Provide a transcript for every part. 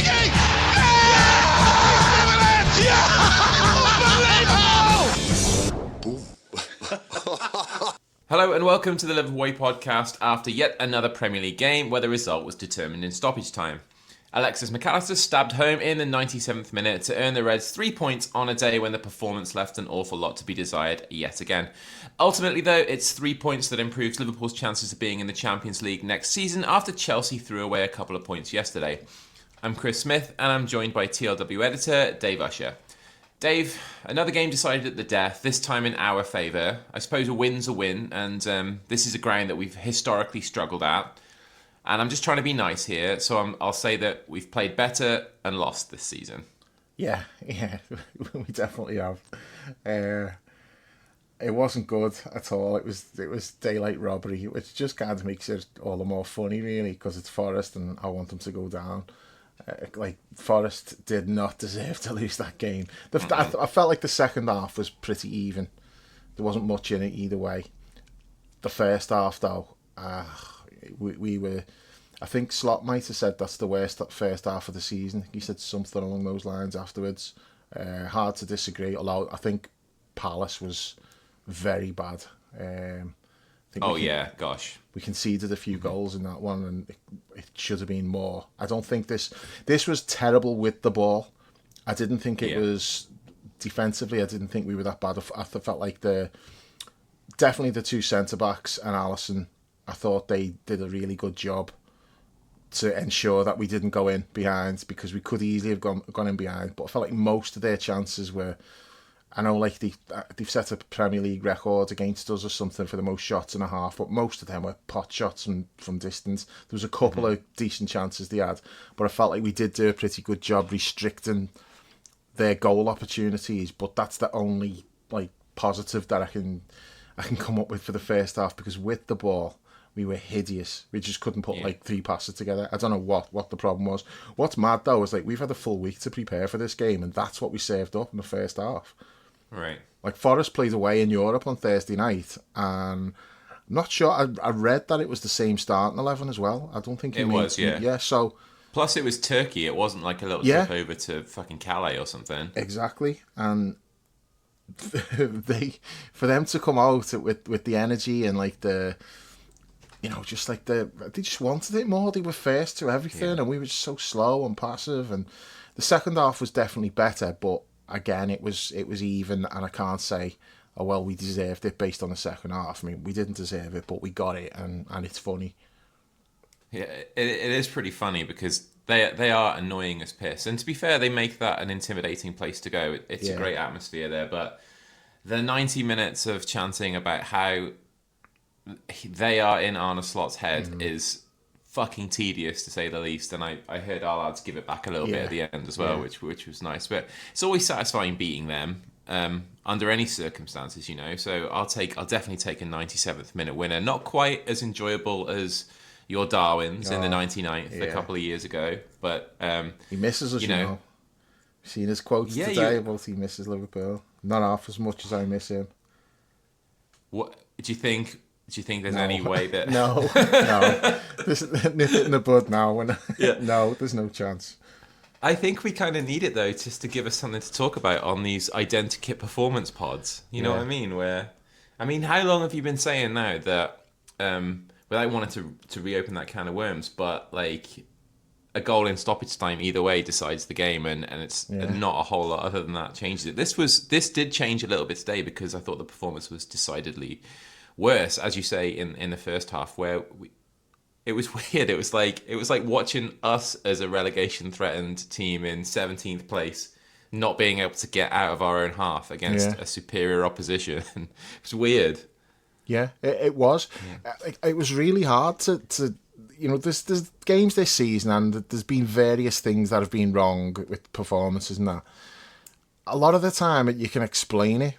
Origi! Yeah! He's doing it! Yeah! Unbelievable! Hello and welcome to the Liverpool Way podcast after yet another Premier League game where the result was determined in stoppage time. Alexis Mac Allister stabbed home in the 97th minute to earn the Reds 3 points on a day when the performance left an awful lot to be desired yet again. Ultimately though, it's 3 points that improves Liverpool's chances of being in the Champions League next season after Chelsea threw away a couple of points yesterday. I'm Chris Smith and I'm joined by TLW Editor Dave Usher. Dave, another game decided at the death, this time in our favour. I suppose a win's a win, and this is a ground that we've historically struggled at. And I'm just trying to be nice here, so I'll say that we've played better and lost this season. Yeah, we definitely have. It wasn't good at all. It was daylight robbery, which just kind of makes it all the more funny, really, because it's Forest and I want them to go down. Forest did not deserve to lose that game. I felt like the second half was pretty even. There wasn't much in it either way. The first half, though, we were... I think Slot might have said that's the worst first half of the season. He said something along those lines afterwards. Hard to disagree, although I think Palace was very bad. Gosh. We conceded a few goals in that one, and it should have been more. I don't think this was terrible with the ball. I didn't think it was defensively. I didn't think we were that bad. I felt like definitely the two centre backs and Alisson. I thought they did a really good job to ensure that we didn't go in behind, because we could easily have gone in behind. But I felt like most of their chances were. I know, like they've set a Premier League record against us or something for the most shots in a half, but most of them were pot shots from distance. There was a couple of decent chances they had, but I felt like we did do a pretty good job restricting their goal opportunities. But that's the only positive that I can come up with for the first half, because with the ball we were hideous. We just couldn't put 3 passes together. I don't know what the problem was. What's mad though is we've had a full week to prepare for this game, and that's what we saved up in the first half. Right. Forest played away in Europe on Thursday night, and I'm not sure. I read that it was the same starting 11 as well. I don't think it was. Yeah. So plus it was Turkey. It wasn't like a little trip over to fucking Calais or something. Exactly, and for them to come out with the energy and they just wanted it more. They were first to everything, and we were just so slow and passive. And the second half was definitely better, but again, it was even, and I can't say, oh well, we deserved it based on the second half. I mean, we didn't deserve it, but we got it, and it's funny. Yeah, it is pretty funny because they are annoying as piss. And to be fair, they make that an intimidating place to go. It's a great atmosphere there, but the 90 minutes of chanting about how they are in Arne Slot's head is fucking tedious, to say the least. And I heard our lads give it back a little bit at the end as well, which was nice. But it's always satisfying beating them under any circumstances, So I'll definitely take a 97th minute winner. Not quite as enjoyable as your Darwins in the 99th a couple of years ago, but he misses us, you know. Seen his quotes today about he misses Liverpool. Not half as much as I miss him. What do you think? Do you think there's any way that... No. Nip it in the bud now. No, there's no chance. I think we kind of need it, though, just to give us something to talk about on these identikit performance pods. You know what I mean? How long have you been saying now that... without wanting to reopen that can of worms, but, a goal in stoppage time either way decides the game, and it's not a whole lot other than that changes it. This did change a little bit today, because I thought the performance was decidedly... worse, as you say, in the first half, where it was weird. It was like watching us as a relegation threatened team in 17th place not being able to get out of our own half against a superior opposition. It was weird. Yeah, it was. Yeah. It was really hard to there's games this season, and there's been various things that have been wrong with performances and that. A lot of the time you can explain it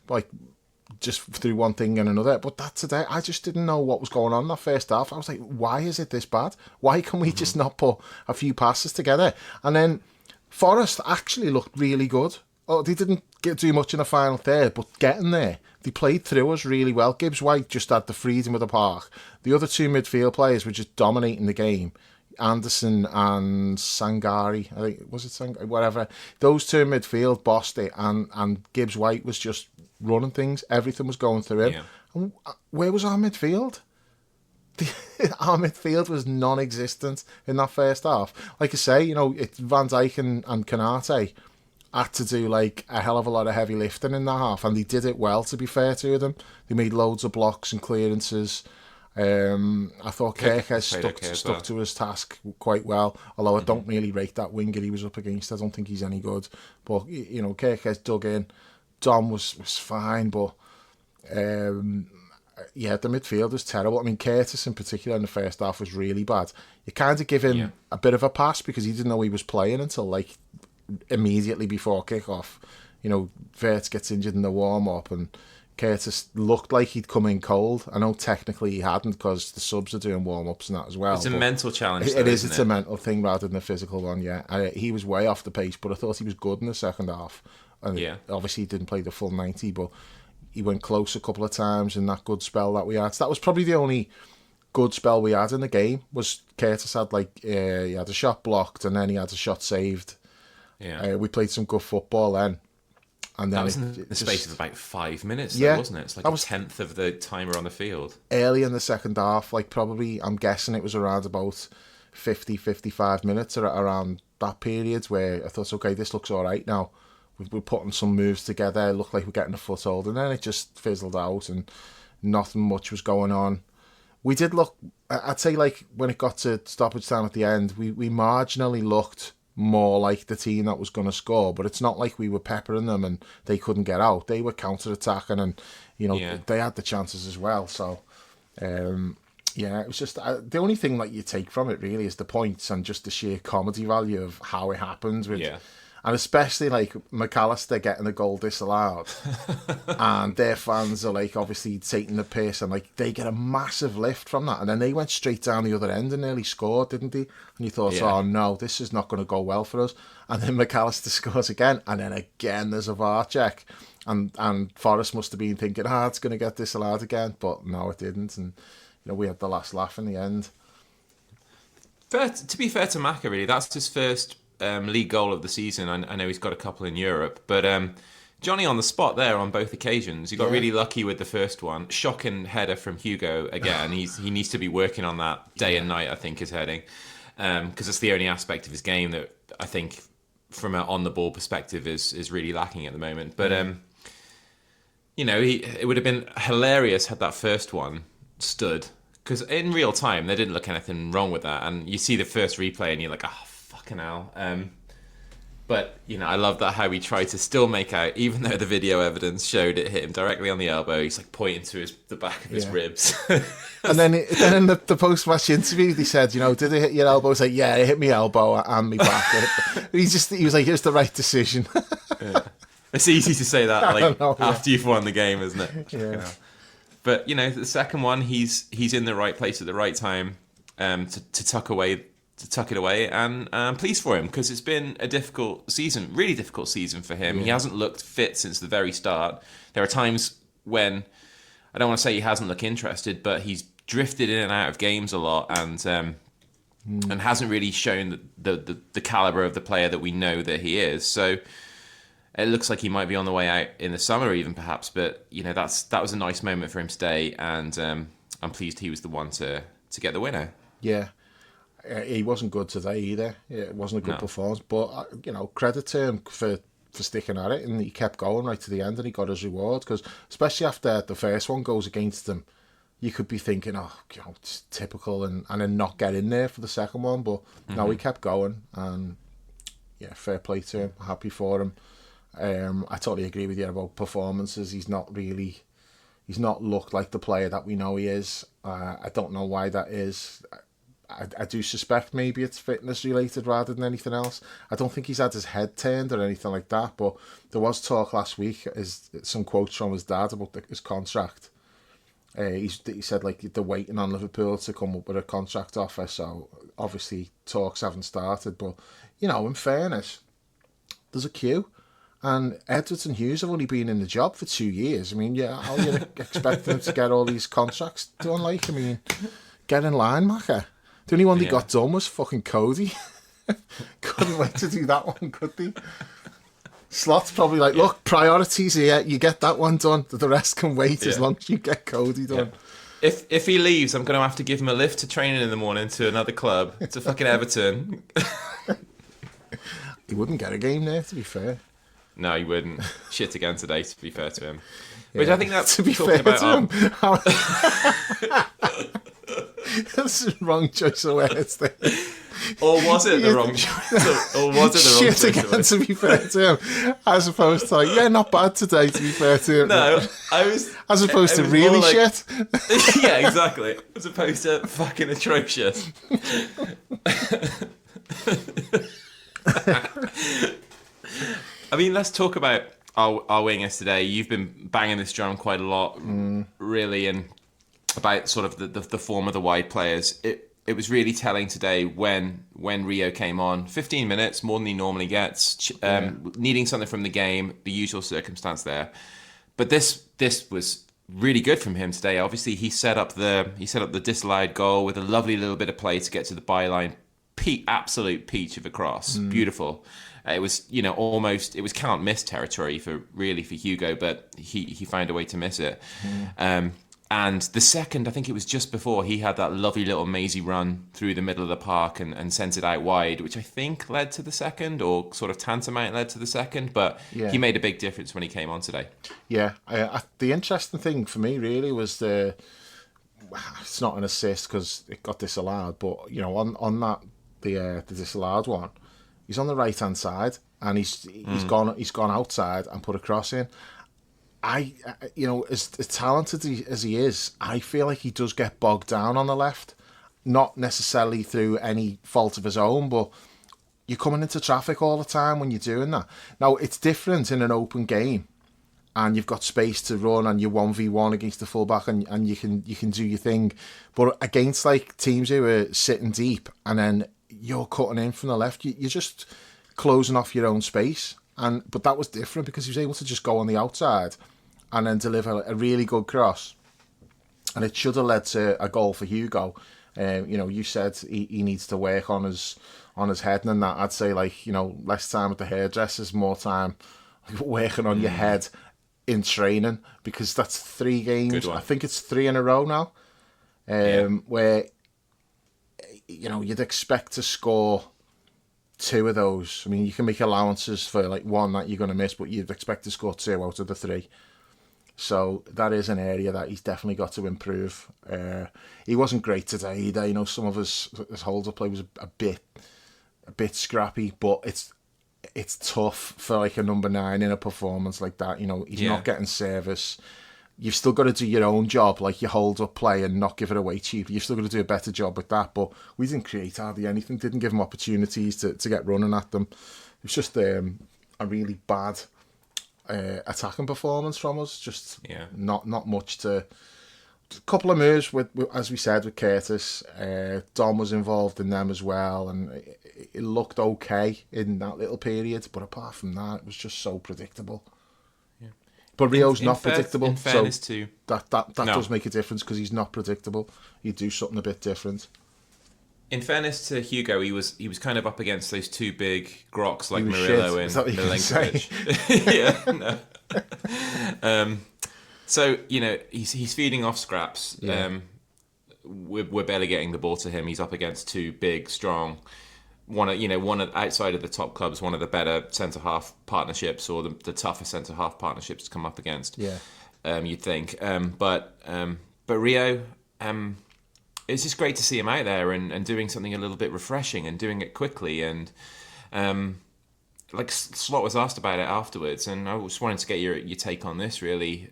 just through one thing and another, but that today I just didn't know what was going on in that first half. I was like, why is it this bad? Why can we just not put a few passes together? And then Forest actually looked really good. They didn't do much in the final third, but getting there, they played through us really well. Gibbs White just had the freedom of the park. The other two midfield players were just dominating the game. Anderson and Sangari, I think, was it Sangari? Whatever. Those two in midfield bossed it, and Gibbs White was just running things. Everything was going through him. Yeah. And where was our midfield? Our midfield was non-existent in that first half. Like I say, it's Van Dijk and Konate had to do like a hell of a lot of heavy lifting in that half, and they did it well, to be fair to them. They made loads of blocks and clearances. I thought Kirkhead stuck to his task quite well, although I don't really rate that winger he was up against. I don't think he's any good. But, Kirkhead dug in. Dom was fine, but the midfield was terrible. I mean, Curtis in particular in the first half was really bad. You kind of give him a bit of a pass because he didn't know he was playing until like immediately before kick-off. Wirtz gets injured in the warm-up, and Curtis looked like he'd come in cold. I know technically he hadn't, because the subs are doing warm-ups and that as well. It's a mental challenge. It's a mental thing rather than a physical one, yeah. He was way off the pace, but I thought he was good in the second half. And obviously he didn't play the full 90, but he went close a couple of times in that good spell that we had. So that was probably the only good spell we had in the game, was Curtis had he had a shot blocked and then he had a shot saved. Yeah. We played some good football then. And then that was in the space of about 5 minutes, though, wasn't it? It's like a tenth of the timer on the field. Early in the second half, probably, I'm guessing it was around about 50, 55 minutes or around that period where I thought, okay, this looks all right now. We're putting some moves together. It looked like we're getting a foothold. And then it just fizzled out and nothing much was going on. We did look, I'd say, when it got to stoppage time at the end, we marginally looked more like the team that was going to score, but it's not like we were peppering them and they couldn't get out. They were counter-attacking and, they had the chances as well. So, it was just, the only thing that you take from it really is the points and just the sheer comedy value of how it happened. And especially Mac Allister getting a goal disallowed and their fans are obviously taking the piss and they get a massive lift from that, and then they went straight down the other end and nearly scored, didn't they? And you thought, oh no, this is not going to go well for us. And then Mac Allister scores again, and then again there's a VAR check, and Forrest must have been thinking, it's going to get disallowed again, but no, it didn't, and we had the last laugh in the end. To be fair to Macca, really, that's his first league goal of the season. I know he's got a couple in Europe, but Johnny on the spot there on both occasions. He got really lucky with the first one. Shocking header from Hugo again. He needs to be working on that day and night, I think, his heading, because it's the only aspect of his game that I think, from an on-the-ball perspective, is really lacking at the moment. But it would have been hilarious had that first one stood, because in real time there didn't look anything wrong with that, and you see the first replay and you're like, fucking hell. But I love that how he tried to still make out, even though the video evidence showed it hit him directly on the elbow. He's pointing to the back of his ribs. And then in the post-match interview, they said, did it hit your elbow? It's yeah, it hit me elbow and me back. he was like, it was the right decision. It's easy to say that after you've won the game, isn't it? Yeah. But the second one, he's in the right place at the right time to tuck it away, and I'm pleased for him, because it's been a difficult season, really difficult season for him. He hasn't looked fit since the very start. There are times when, I don't want to say he hasn't looked interested, but he's drifted in and out of games a lot, and hasn't really shown the caliber of the player that we know that he is. So it looks like he might be on the way out in the summer even, perhaps, but that was a nice moment for him today, and I'm pleased he was the one to get the winner. Yeah. He wasn't good today either. It wasn't a good performance, but credit to him for sticking at it, and he kept going right to the end, and he got his reward, because especially after the first one goes against him, you could be thinking, it's typical, and then not get in there for the second one, but no, he kept going, and fair play to him. Happy for him. I totally agree with you about performances. He's not looked like the player that we know he is. I don't know why that is. I do suspect maybe it's fitness related rather than anything else. I don't think he's had his head turned or anything like that, but there was talk last week, some quotes from his dad about his contract. He said they're waiting on Liverpool to come up with a contract offer, so obviously talks haven't started, but in fairness, there's a queue, and Edwards and Hughes have only been in the job for 2 years. I mean, how you expect them to get all these contracts done? Get in line, Macca. The only one they got done was fucking Cody. Couldn't wait to do that one, could they? Slot's probably like, look, priorities here. You get that one done. The rest can wait as long as you get Cody done. Yeah. If he leaves, I'm going to have to give him a lift to training in the morning to another club, to fucking Everton. He wouldn't get a game there, to be fair. No, he wouldn't. Shit again today, to be fair to him. Which I think that's to be fair to him. That's the wrong choice of words there. Or was it the wrong choice? Or was it the wrong choice? Shit again, to be fair to him. As opposed to, like, not bad today, to be fair to him. No, I was... As opposed to really shit. Yeah, exactly. As opposed to fucking atrocious. I mean, let's talk about our wingers today. You've been banging this drum quite a lot, really, and about sort of the form of the wide players. It was really telling today when Rio came on. 15 minutes, more than he normally gets, needing something from the game, the usual circumstance there. But this was really good from him today. Obviously, he set up the disallowed goal with a lovely little bit of play to get to the byline. Absolute peach of a cross, beautiful. It was, almost, it was can't miss territory for Hugo, but he found a way to miss it. And the second, I think it was just before, he had that lovely little mazy run through the middle of the park and sent it out wide, which I think led to the second, or sort of tantamount led to the second. But he made a big difference when he came on today. Yeah, the interesting thing for me really was it's not an assist because it got disallowed, but on that the disallowed one, he's on the right hand side and he's gone outside and put a cross in. As talented as he is, I feel like he does get bogged down on the left. Not necessarily through any fault of his own, but you're coming into traffic all the time when you're doing that. Now, it's different in an open game, and you've got space to run, and you're 1v1 against the fullback, and you can do your thing. But against like teams who are sitting deep, and then you're cutting in from the left, you're just closing off your own space. But that was different because he was able to just go on the outside and then deliver a really good cross. And it should have led to a goal for Hugo. You said he needs to work on his head and that. I'd say less time at the hairdressers, more time working on your head in training, because that's 3 games. I think it's 3 in a row now, where you'd expect to score 2 of those. I mean, you can make allowances for like 1 that you're going to miss, but you'd expect to score 2 out of the 3. So that is an area that he's definitely got to improve. He wasn't great today either. Some of his hold-up play was a bit scrappy, but it's tough for like a number 9 in a performance like that. He's not getting service. You've still got to do your own job, like your hold-up play, and not give it away cheap. You've still got to do a better job with that. But we didn't create hardly anything. Didn't give him opportunities to get running at them. It was just a really bad attacking performance from us. Just not much to. A couple of moves with, as we said, with Curtis. Dom was involved in them as well, and it looked okay in that little period. But apart from that, it was just so predictable. But Rio's not predictable, in fairness so to... that does make a difference because he's not predictable. You do something a bit different. In fairness to Hugo, he was kind of up against those 2 big groks like Murillo and Milinkovic. So he's feeding off scraps. Yeah. We're barely getting the ball to him. He's up against 2 big, strong. One outside of the top clubs, one of the better centre half partnerships, or the tougher centre half partnerships to come up against. Yeah, you'd think. But Rio, it's just great to see him out there and doing something a little bit refreshing and doing it quickly. And like Slot was asked about it afterwards, and I just wanted to get your take on this. Really,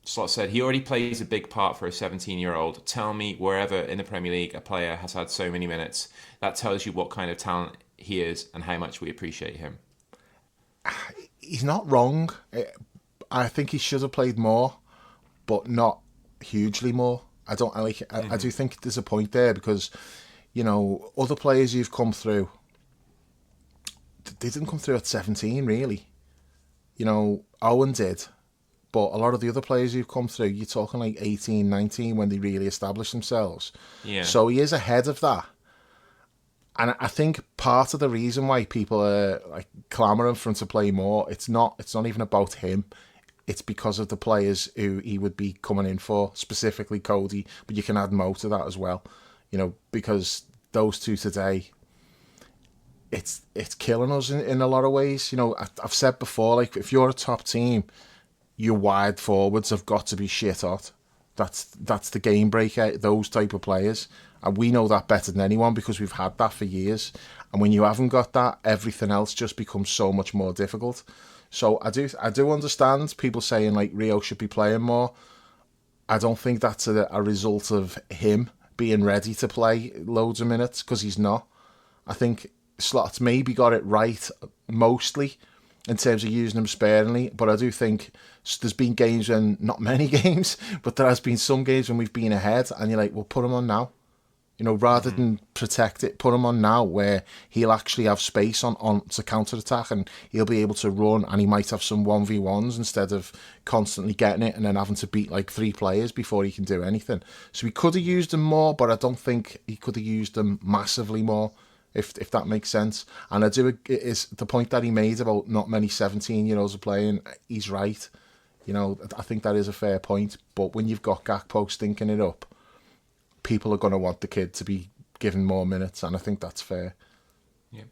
Slot said he already plays a big part for a 17-year-old. Tell me, wherever in the Premier League a player has had so many minutes, that tells you what kind of talent he is and how much we appreciate him. He's not wrong. I think he should have played more, but not hugely more. I do think there's a point there because, other players who've come through, they didn't come through at 17 really. Owen did, But a lot of the other players who've come through, you're talking like 18, 19 when they really establish themselves. Yeah. So he is ahead of that. And I think part of the reason why people are like clamouring for him to play more, it's not even about him. It's because of the players who he would be coming in for, specifically Cody, but you can add Mo to that as well. You know, because those two today, it's killing us in a lot of ways. You know, I've said before, like if you're a top team, your wide forwards have got to be shit hot. That's the game breaker, those type of players. And we know that better than anyone because we've had that for years. And when you haven't got that, everything else just becomes so much more difficult. So I do understand people saying like Rio should be playing more. I don't think that's a result of him being ready to play loads of minutes, because he's not. I think Slot's maybe got it right mostly in terms of using him sparingly, but I do think there's been games when, not many games, but there has been some games when we've been ahead and you're like, well, put him on now. You know, rather than protect it, put him on now where he'll actually have space on to counter-attack and he'll be able to run, and he might have some 1v1s instead of constantly getting it and then having to beat like 3 players before he can do anything. So he could have used them more, but I don't think he could have used them massively more, if that makes sense. And is the point that he made about not many 17-year-olds are playing, he's right. You know, I think that is a fair point. But when you've got Gakpo stinking it up, people are going to want the kid to be given more minutes, and I think that's fair. Yeah,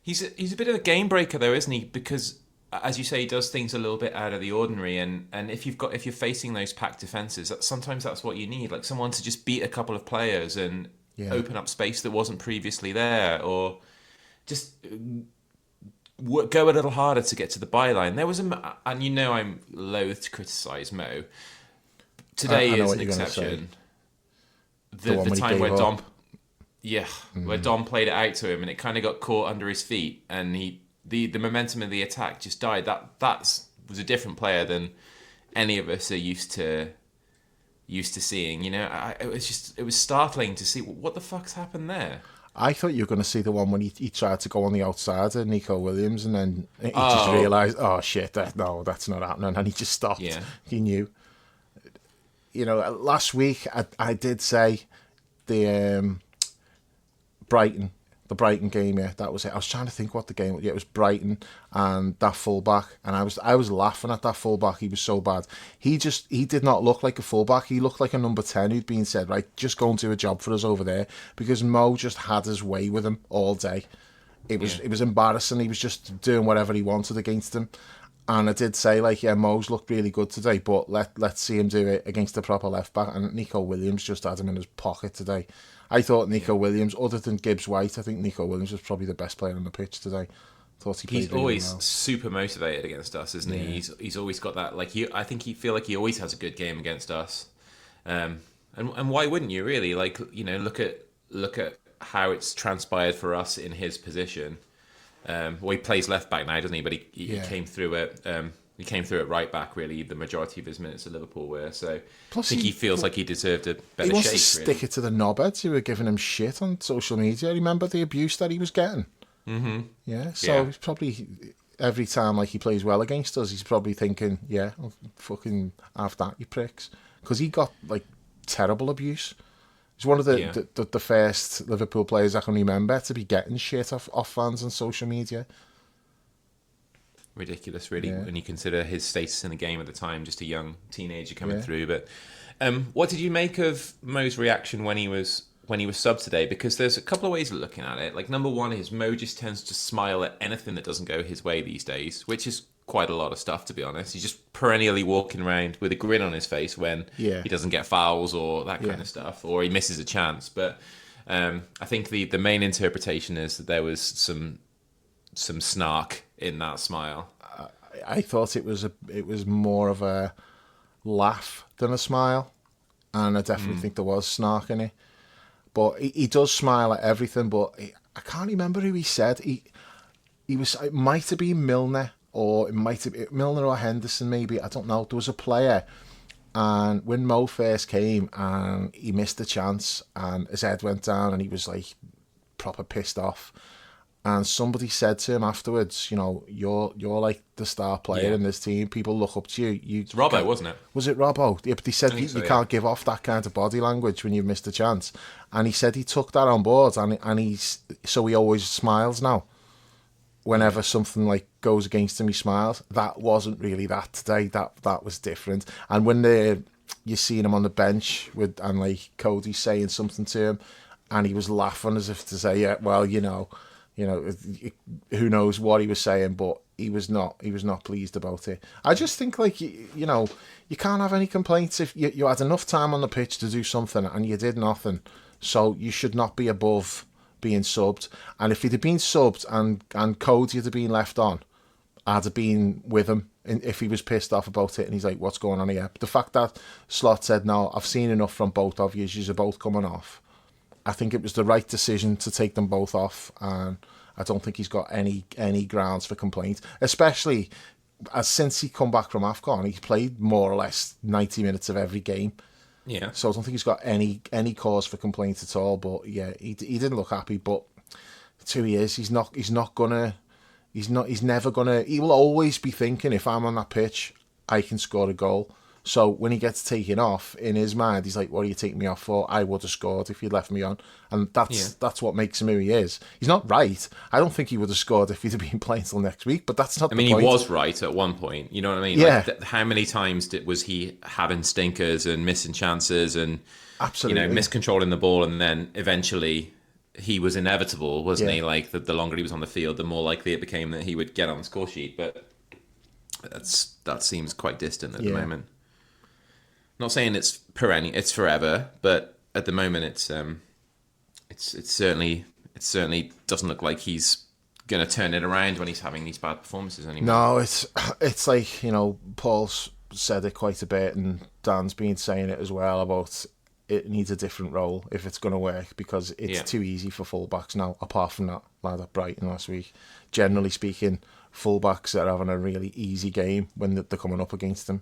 he's a bit of a game breaker though, isn't he? Because as you say, he does things a little bit out of the ordinary, and if you're facing those packed defenses, sometimes that's what you need, like someone to just beat a couple of players and open up space that wasn't previously there, or just go a little harder to get to the byline. There was and you know I'm loath to criticise Mo. Today is an exception. The time where Dom, where Dom played it out to him and it kind of got caught under his feet, and the momentum of the attack just died. That was a different player than any of us are used to seeing. You know, it was startling to see what the fuck's happened there. I thought you were going to see the one when he tried to go on the outside of Nico Williams, and then he just realised, oh shit, that's not happening, and he just stopped. Yeah. He knew. You know, last week I did say the Brighton game. Yeah, that was it. I was trying to think what the game was. Yeah, it was Brighton and that fullback, and I was laughing at that fullback. He was so bad. He did not look like a fullback. He looked like a number 10 who'd been said, right, just go and do a job for us over there, because Mo just had his way with him all day. It was embarrassing. He was just doing whatever he wanted against him. And I did say, like, yeah, Mo's looked really good today, but let's see him do it against the proper left back. And Nico Williams just had him in his pocket today. I thought Nico Williams, other than Gibbs White, I think Nico Williams was probably the best player on the pitch today. He's always super motivated against us, isn't he? He's always got that. Like, I think he always has a good game against us. And why wouldn't you really? Like, you know, look at how it's transpired for us in his position. Well, he plays left back now, doesn't he? But he came through it. He came through at right back. Really, the majority of his minutes at Liverpool were. So plus I think he feels like he deserved a better shake. He wants to stick it to the knobheads who were giving him shit on social media. Remember the abuse that he was getting? Mm-hmm. Yeah. So he's probably every time like he plays well against us, he's probably thinking, "Yeah, I'll fucking have that, you pricks," because he got like terrible abuse. He's one of the first Liverpool players I can remember to be getting shit off fans on social media. Ridiculous, really, when you consider his status in the game at the time, just a young teenager coming through. But what did you make of Mo's reaction when he was subbed today? Because there's a couple of ways of looking at it. Like, number one is Mo just tends to smile at anything that doesn't go his way these days, which is quite a lot of stuff, to be honest. He's just perennially walking around with a grin on his face when he doesn't get fouls or that kind of stuff, or he misses a chance. But I think the main interpretation is that there was some snark in that smile. I thought it was more of a laugh than a smile, and I definitely think there was snark in it. But he does smile at everything. But I can't remember who he said. He was. It might have been Milner. Or it might have been Milner or Henderson, maybe. I don't know. There was a player, and when Mo first came, and he missed the chance, and his head went down, and he was like proper pissed off. And somebody said to him afterwards, you're like the star player in this team. People look up to you. It's Robbo, wasn't it? Was it Robbo? Yeah, but he said you so, can't give off that kind of body language when you've missed a chance. And he said he took that on board, and he always smiles now. Whenever something like goes against him, he smiles. That wasn't really that today. That was different. And when you seen him on the bench and like Cody saying something to him, and he was laughing as if to say, yeah, well, who knows what he was saying, but he was not pleased about it. I just think, like, you can't have any complaints if you had enough time on the pitch to do something and you did nothing. So you should not be above being subbed. And if he'd have been subbed and Cody had been left on, I'd have been with him if he was pissed off about it and he's like, what's going on here? But the fact that Slot said, no, I've seen enough from both of you, you're both coming off. I think it was the right decision to take them both off, and I don't think he's got any grounds for complaint, especially since he come back from AFCON, he's played more or less 90 minutes of every game. Yeah. So I don't think he's got any cause for complaint at all. But yeah, he didn't look happy. But it's who he is. He's never gonna. He will always be thinking, if I'm on that pitch, I can score a goal. So when he gets taken off, in his mind, he's like, what are you taking me off for? I would have scored if you'd left me on. And that's what makes him who he is. He's not right. I don't think he would have scored if he'd have been playing till next week, but that's not the point. He was right at one point. You know what I mean? Yeah. Like, how many times was he having stinkers and missing chances and absolutely miscontrolling the ball, and then eventually he was inevitable, wasn't he? Like, the longer he was on the field, the more likely it became that he would get on the score sheet. But that seems quite distant at the moment. Not saying it's perennial, it's forever, but at the moment it certainly doesn't look like he's gonna turn it around when he's having these bad performances anymore. No, it's like, Paul's said it quite a bit, and Dan's been saying it as well about it needs a different role if it's going to work, because it's too easy for fullbacks now. Apart from that lad at Brighton last week, generally speaking, fullbacks are having a really easy game when they're coming up against them.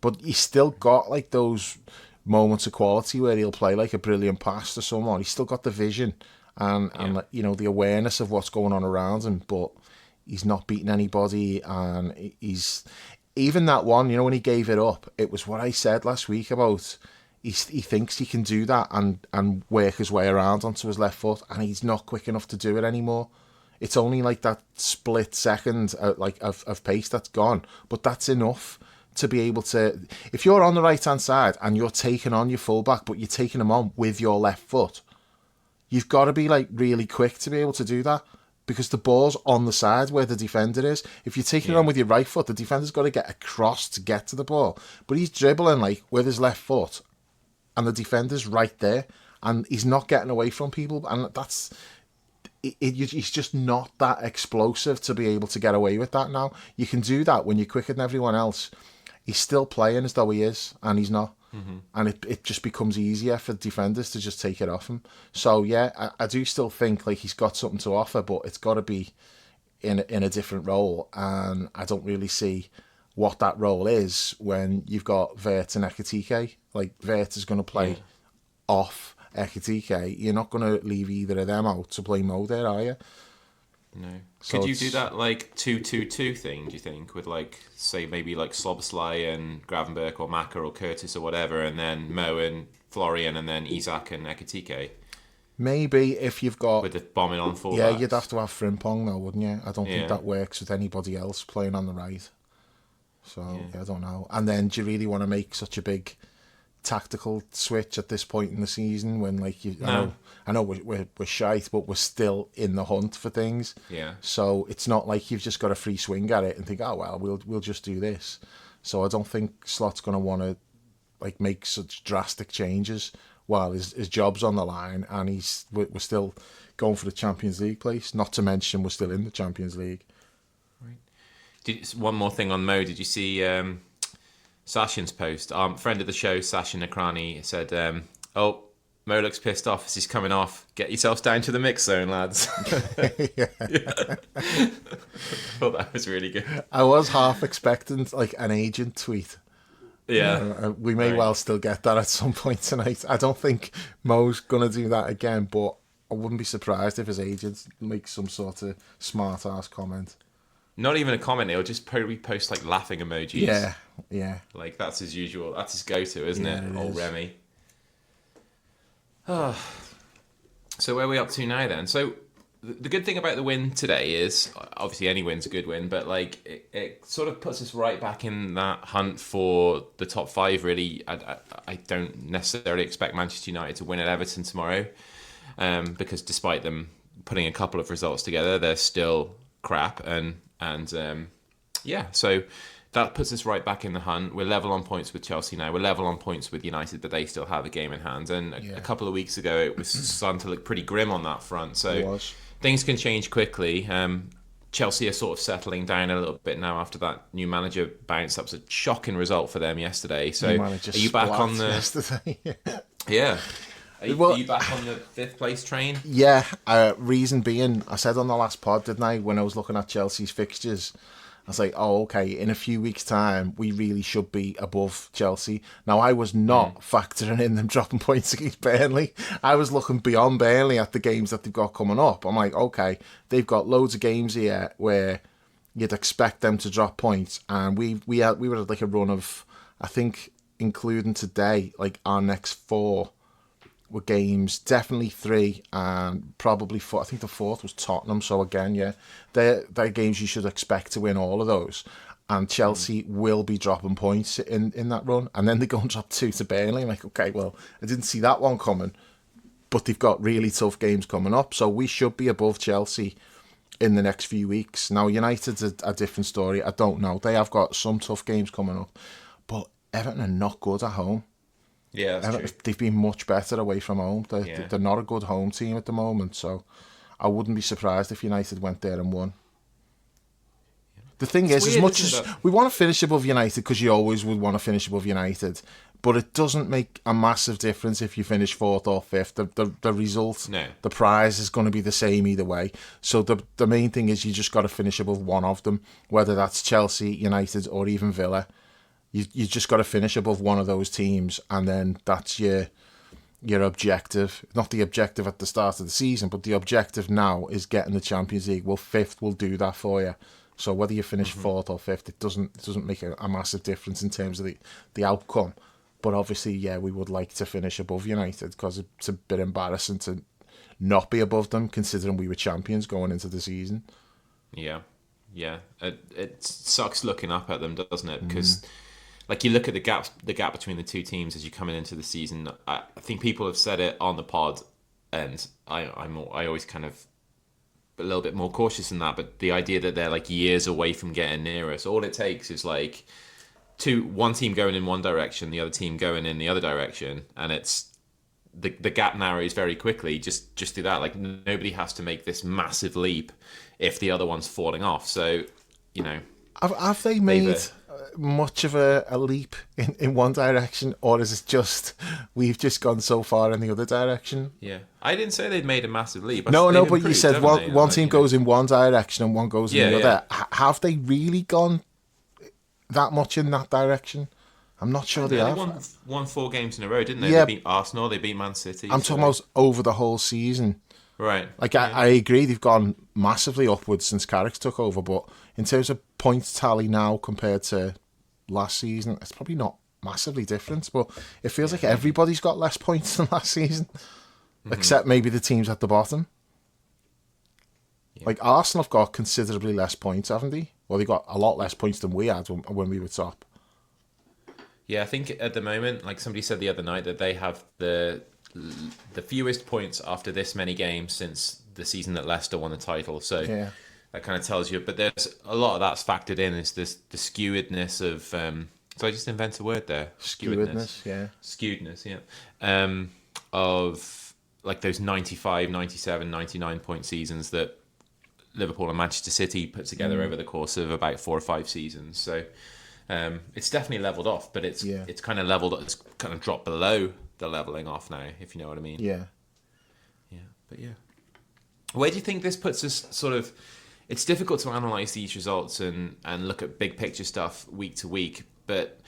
But he's still got like those moments of quality where he'll play like a brilliant pass to someone. He's still got the vision and the awareness of what's going on around him. But he's not beating anybody, and he's even that one. When he gave it up, it was what I said last week about he thinks he can do that and work his way around onto his left foot, and he's not quick enough to do it anymore. It's only like that split second of pace that's gone, but that's enough to be able to, if you're on the right hand side and you're taking on your fullback, but you're taking him on with your left foot, you've got to be like really quick to be able to do that, because the ball's on the side where the defender is. If you're taking it on with your right foot, the defender's got to get across to get to the ball, but he's dribbling like with his left foot and the defender's right there and he's not getting away from people, and that's he's just not that explosive to be able to get away with that now. You can do that when you're quicker than everyone else. He's still playing as though he is, and he's not. Mm-hmm. And it just becomes easier for defenders to just take it off him. So, yeah, I do still think like he's got something to offer, but it's got to be in a different role. And I don't really see what that role is when you've got Vert and Ekitike. Like, Vert is going to play off Ekitike. You're not going to leave either of them out to play Mo there, are you? No. So could you do that like 2-2-2 thing, do you think, with like, say, maybe like Slobosly and Gravenberch or Maka or Curtis or whatever, and then Mo and Florian, and then Isak and Ekitike? Maybe if you've got... with the bombing on full Yeah, backs. you'd have to have Frimpong though, wouldn't you? I don't think that works with anybody else playing on the right. So, I don't know. And then do you really want to make such a big tactical switch at this point in the season when, like, I know we're shite, but we're still in the hunt for things. Yeah. So it's not like you've just got a free swing at it and think, oh well, we'll just do this. So I don't think Slot's going to want to like make such drastic changes while his job's on the line, and we're still going for the Champions League place. Not to mention we're still in the Champions League. Right. One more thing on Mo. Did you see Sashin's post? Friend of the show, Sashin Nakrani, said, Mo looks pissed off as he's coming off. Get yourselves down to the mix zone, lads. I thought that was really good. I was half expecting like an agent tweet. Yeah. We may well still get that at some point tonight. I don't think Mo's going to do that again, but I wouldn't be surprised if his agent makes some sort of smart ass comment. Not even a comment. He'll just probably post like laughing emojis. Yeah. Like that's his usual. That's his go-to, isn't it? Old Remy. So where are we up to now then? So the good thing about the win today is, obviously any win's a good win, but like it sort of puts us right back in that hunt for the top 5, really. I don't necessarily expect Manchester United to win at Everton tomorrow, because despite them putting a couple of results together, they're still crap. So that puts us right back in the hunt. We're level on points with Chelsea now. We're level on points with United, but they still have a game in hand. And a couple of weeks ago, it was starting to look pretty grim on that front. So things can change quickly. Chelsea are sort of settling down a little bit now after that new manager bounce. That was a shocking result for them yesterday. So are you back on the... yesterday. Yeah. Are you back on the 5th place train? Yeah. Reason being, I said on the last pod, didn't I, when I was looking at Chelsea's fixtures, I was like, oh, okay, in a few weeks' time, we really should be above Chelsea. Now, I was not factoring in them dropping points against Burnley. I was looking beyond Burnley at the games that they've got coming up. I'm like, okay, they've got loads of games here where you'd expect them to drop points. And we were at like a run of, I think, including today, like our next 4 were games, definitely 3 and probably 4. I think the 4th was Tottenham. So again, yeah, they're games you should expect to win all of those. And Chelsea will be dropping points in that run. And then they go and drop 2 to Burnley. I'm like, okay, well, I didn't see that one coming. But they've got really tough games coming up. So we should be above Chelsea in the next few weeks. Now, United's a different story. I don't know. They have got some tough games coming up. But Everton are not good at home. Yeah, that's true. They've been much better away from home. They're not a good home team at the moment, so I wouldn't be surprised if United went there and won. The thing is, as much as we want to finish above United, because you always would want to finish above United, but it doesn't make a massive difference if you finish 4th or 5th. The result, the prize is going to be the same either way. So the main thing is you just got to finish above one of them, whether that's Chelsea, United, or even Villa. You just got to finish above one of those teams, and then that's your objective. Not the objective at the start of the season, but the objective now is getting the Champions League. Well, 5th will do that for you. So whether you finish 4th or 5th, it doesn't make a massive difference in terms of the outcome. But obviously, yeah, we would like to finish above United, because it's a bit embarrassing to not be above them, considering we were champions going into the season. Yeah. It sucks looking up at them, doesn't it? Because like you look at the gap between the two teams as you're coming into the season. I think people have said it on the pod, and I always kind of a little bit more cautious than that. But the idea that they're like years away from getting near us, all it takes is like one team going in one direction, the other team going in the other direction, and it's the gap narrows very quickly. Just do that. Like nobody has to make this massive leap if the other one's falling off. So have they made much of a leap in one direction, or is it just we've just gone so far in the other direction? Yeah, I didn't say they'd made a massive leap. No, but you said one team goes in one direction and one goes in the other. Have they really gone that much in that direction? I'm not sure they have. They won 4 games in a row, didn't they? Yeah. They beat Arsenal, they beat Man City. I'm talking about over the whole season. Right. Like, I agree, they've gone massively upwards since Carrick's took over, but in terms of points tally now compared to last season, it's probably not massively different, but it feels like everybody's got less points than last season, except maybe the teams at the bottom. Yeah. Like, Arsenal have got considerably less points, haven't they? Well, they got a lot less points than we had when we were top. Yeah, I think at the moment, like somebody said the other night, that they have the fewest points after this many games since the season that Leicester won the title. So that kind of tells you. But there's a lot of that's factored in. Is this the skewedness of? So I just invent a word there. Skewedness, yeah. Skewedness, yeah. Of like those 95, 97, 99 point seasons that Liverpool and Manchester City put together over the course of about 4 or 5 seasons. So it's definitely leveled off, but it's kind of leveled. It's kind of dropped below the leveling off now, if you know what I mean. Yeah. But where do you think this puts us? Sort of, it's difficult to analyze these results and look at big picture stuff week to week. But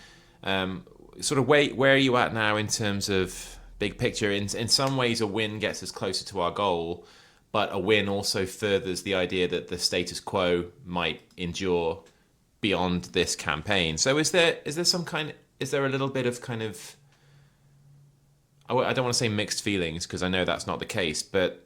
sort of where are you at now in terms of big picture. In some ways, a win gets us closer to our goal, but a win also furthers the idea that the status quo might endure beyond this campaign. So is there a little bit of kind of, I don't want to say mixed feelings because I know that's not the case, but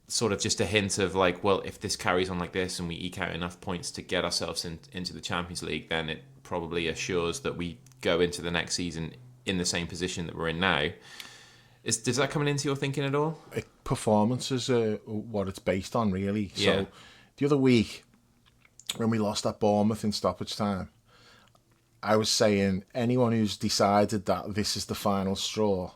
sort of just a hint of like, well, if this carries on like this and we eke out enough points to get ourselves into the Champions League, then it probably assures that we go into the next season in the same position that we're in now. Does that come into your thinking at all? Performances are what it's based on, really. Yeah. So the other week, when we lost at Bournemouth in stoppage time, I was saying anyone who's decided that this is the final straw,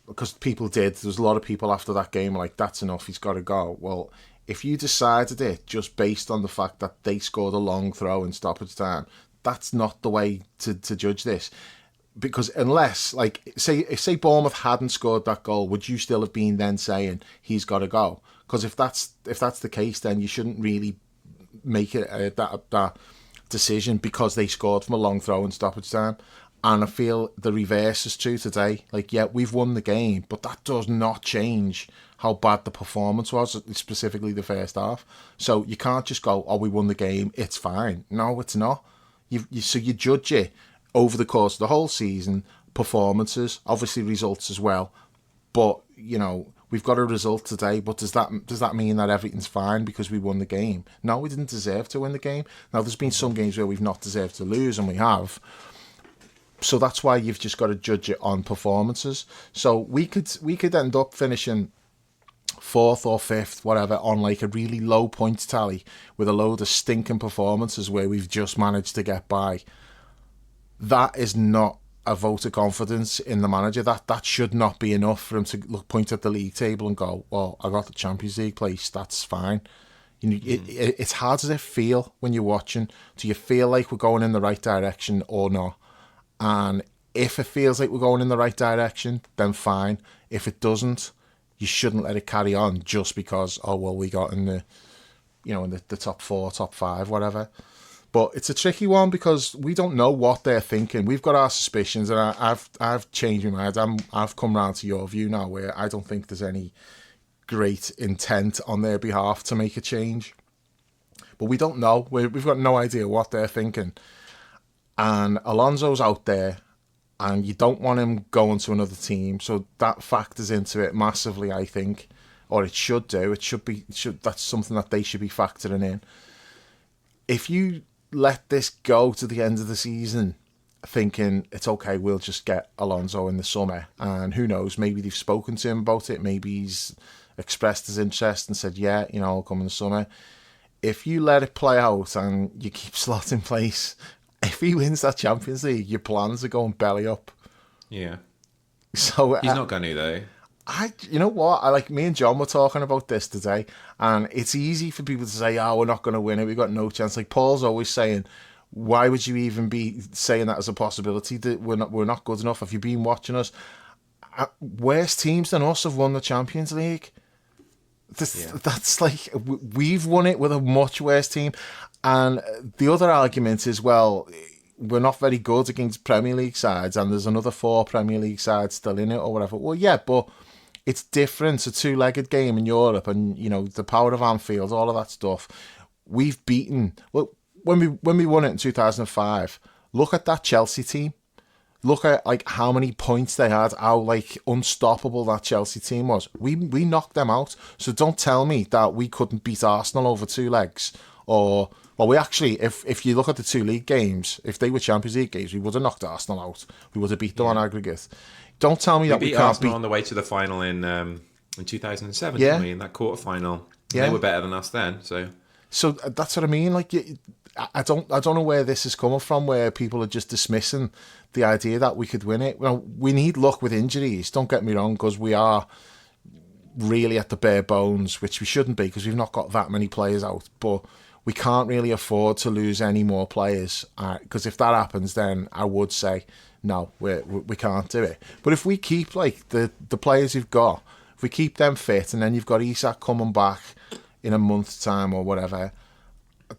because people did, there was a lot of people after that game like, that's enough, he's got to go. Well, if you decided it just based on the fact that they scored a long throw in stoppage time, that's not the way to judge this. Because unless, like, say Bournemouth hadn't scored that goal, would you still have been then saying he's got to go? Because if that's the case, then you shouldn't really make it that decision because they scored from a long throw in stoppage time. And I feel the reverse is true today. Like, yeah, we've won the game, but that does not change how bad the performance was, specifically the first half. So you can't just go, oh, we won the game, it's fine. No, it's not. So you judge it over the course of the whole season, performances, obviously results as well. But, you know, we've got a result today, but does that mean that everything's fine because we won the game? No, we didn't deserve to win the game. Now, there's been some games where we've not deserved to lose, and we have. So that's why you've just got to judge it on performances. So we could end up finishing 4th or 5th, whatever, on like a really low points tally with a load of stinking performances where we've just managed to get by. That is not a vote of confidence in the manager. That should not be enough for him to point at the league table and go, well, I got the Champions League place, that's fine. You know, it's hard does it feel when you're watching? Do you feel like we're going in the right direction or not? And if it feels like we're going in the right direction, then fine. If it doesn't, you shouldn't let it carry on just because, oh, well, we got in the, you know, in the top 4, top 5, whatever. But it's a tricky one because we don't know what they're thinking. We've got our suspicions, and I've changed my mind. I've come round to your view now, where I don't think there's any great intent on their behalf to make a change. But we don't know. We've got no idea what they're thinking. And Alonso's out there, and you don't want him going to another team, so that factors into it massively, I think, or it should do. That's something that they should be factoring in. If you let this go to the end of the season, thinking it's okay, we'll just get Alonso in the summer, and who knows, maybe they've spoken to him about it, maybe he's expressed his interest and said, yeah, you know, I'll come in the summer. If you let it play out and you keep Slot in place, if he wins that Champions League, your plans are going belly up. Yeah. So he's not going to, though. You know what? Me and John were talking about this today, and it's easy for people to say, oh, we're not going to win it, we've got no chance. Like Paul's always saying, why would you even be saying that as a possibility? That we're not good enough. Have you been watching us? Worse teams than us have won the Champions League. That's like, we've won it with a much worse team. And the other argument is, well, we're not very good against Premier League sides, and there's another 4 Premier League sides still in it or whatever. Well, yeah, but it's different. It's a two-legged game in Europe, and, you know, the power of Anfield, all of that stuff. We've beaten... Well, when we won it in 2005, look at that Chelsea team. Look at like how many points they had, how like unstoppable that Chelsea team was. We knocked them out. So don't tell me that we couldn't beat Arsenal over 2 legs. Or, well, we actually, if you look at the 2 league games, if they were Champions League games, we would have knocked Arsenal out. We would have beat them on aggregate. Don't tell me that we can't Arsenal beat on the way to the final in 2007, yeah. didn't we? In that quarter-final. Yeah. They were better than us then, So that's what I mean. Like, I don't know where this is coming from, where people are just dismissing the idea that we could win it. Well, we need luck with injuries, don't get me wrong, because we are really at the bare bones, which we shouldn't be because we've not got that many players out. But we can't really afford to lose any more players, because if that happens, then I would say, no, we can't do it. But if we keep like the players you've got, if we keep them fit, and then you've got Isak coming back in a month's time or whatever,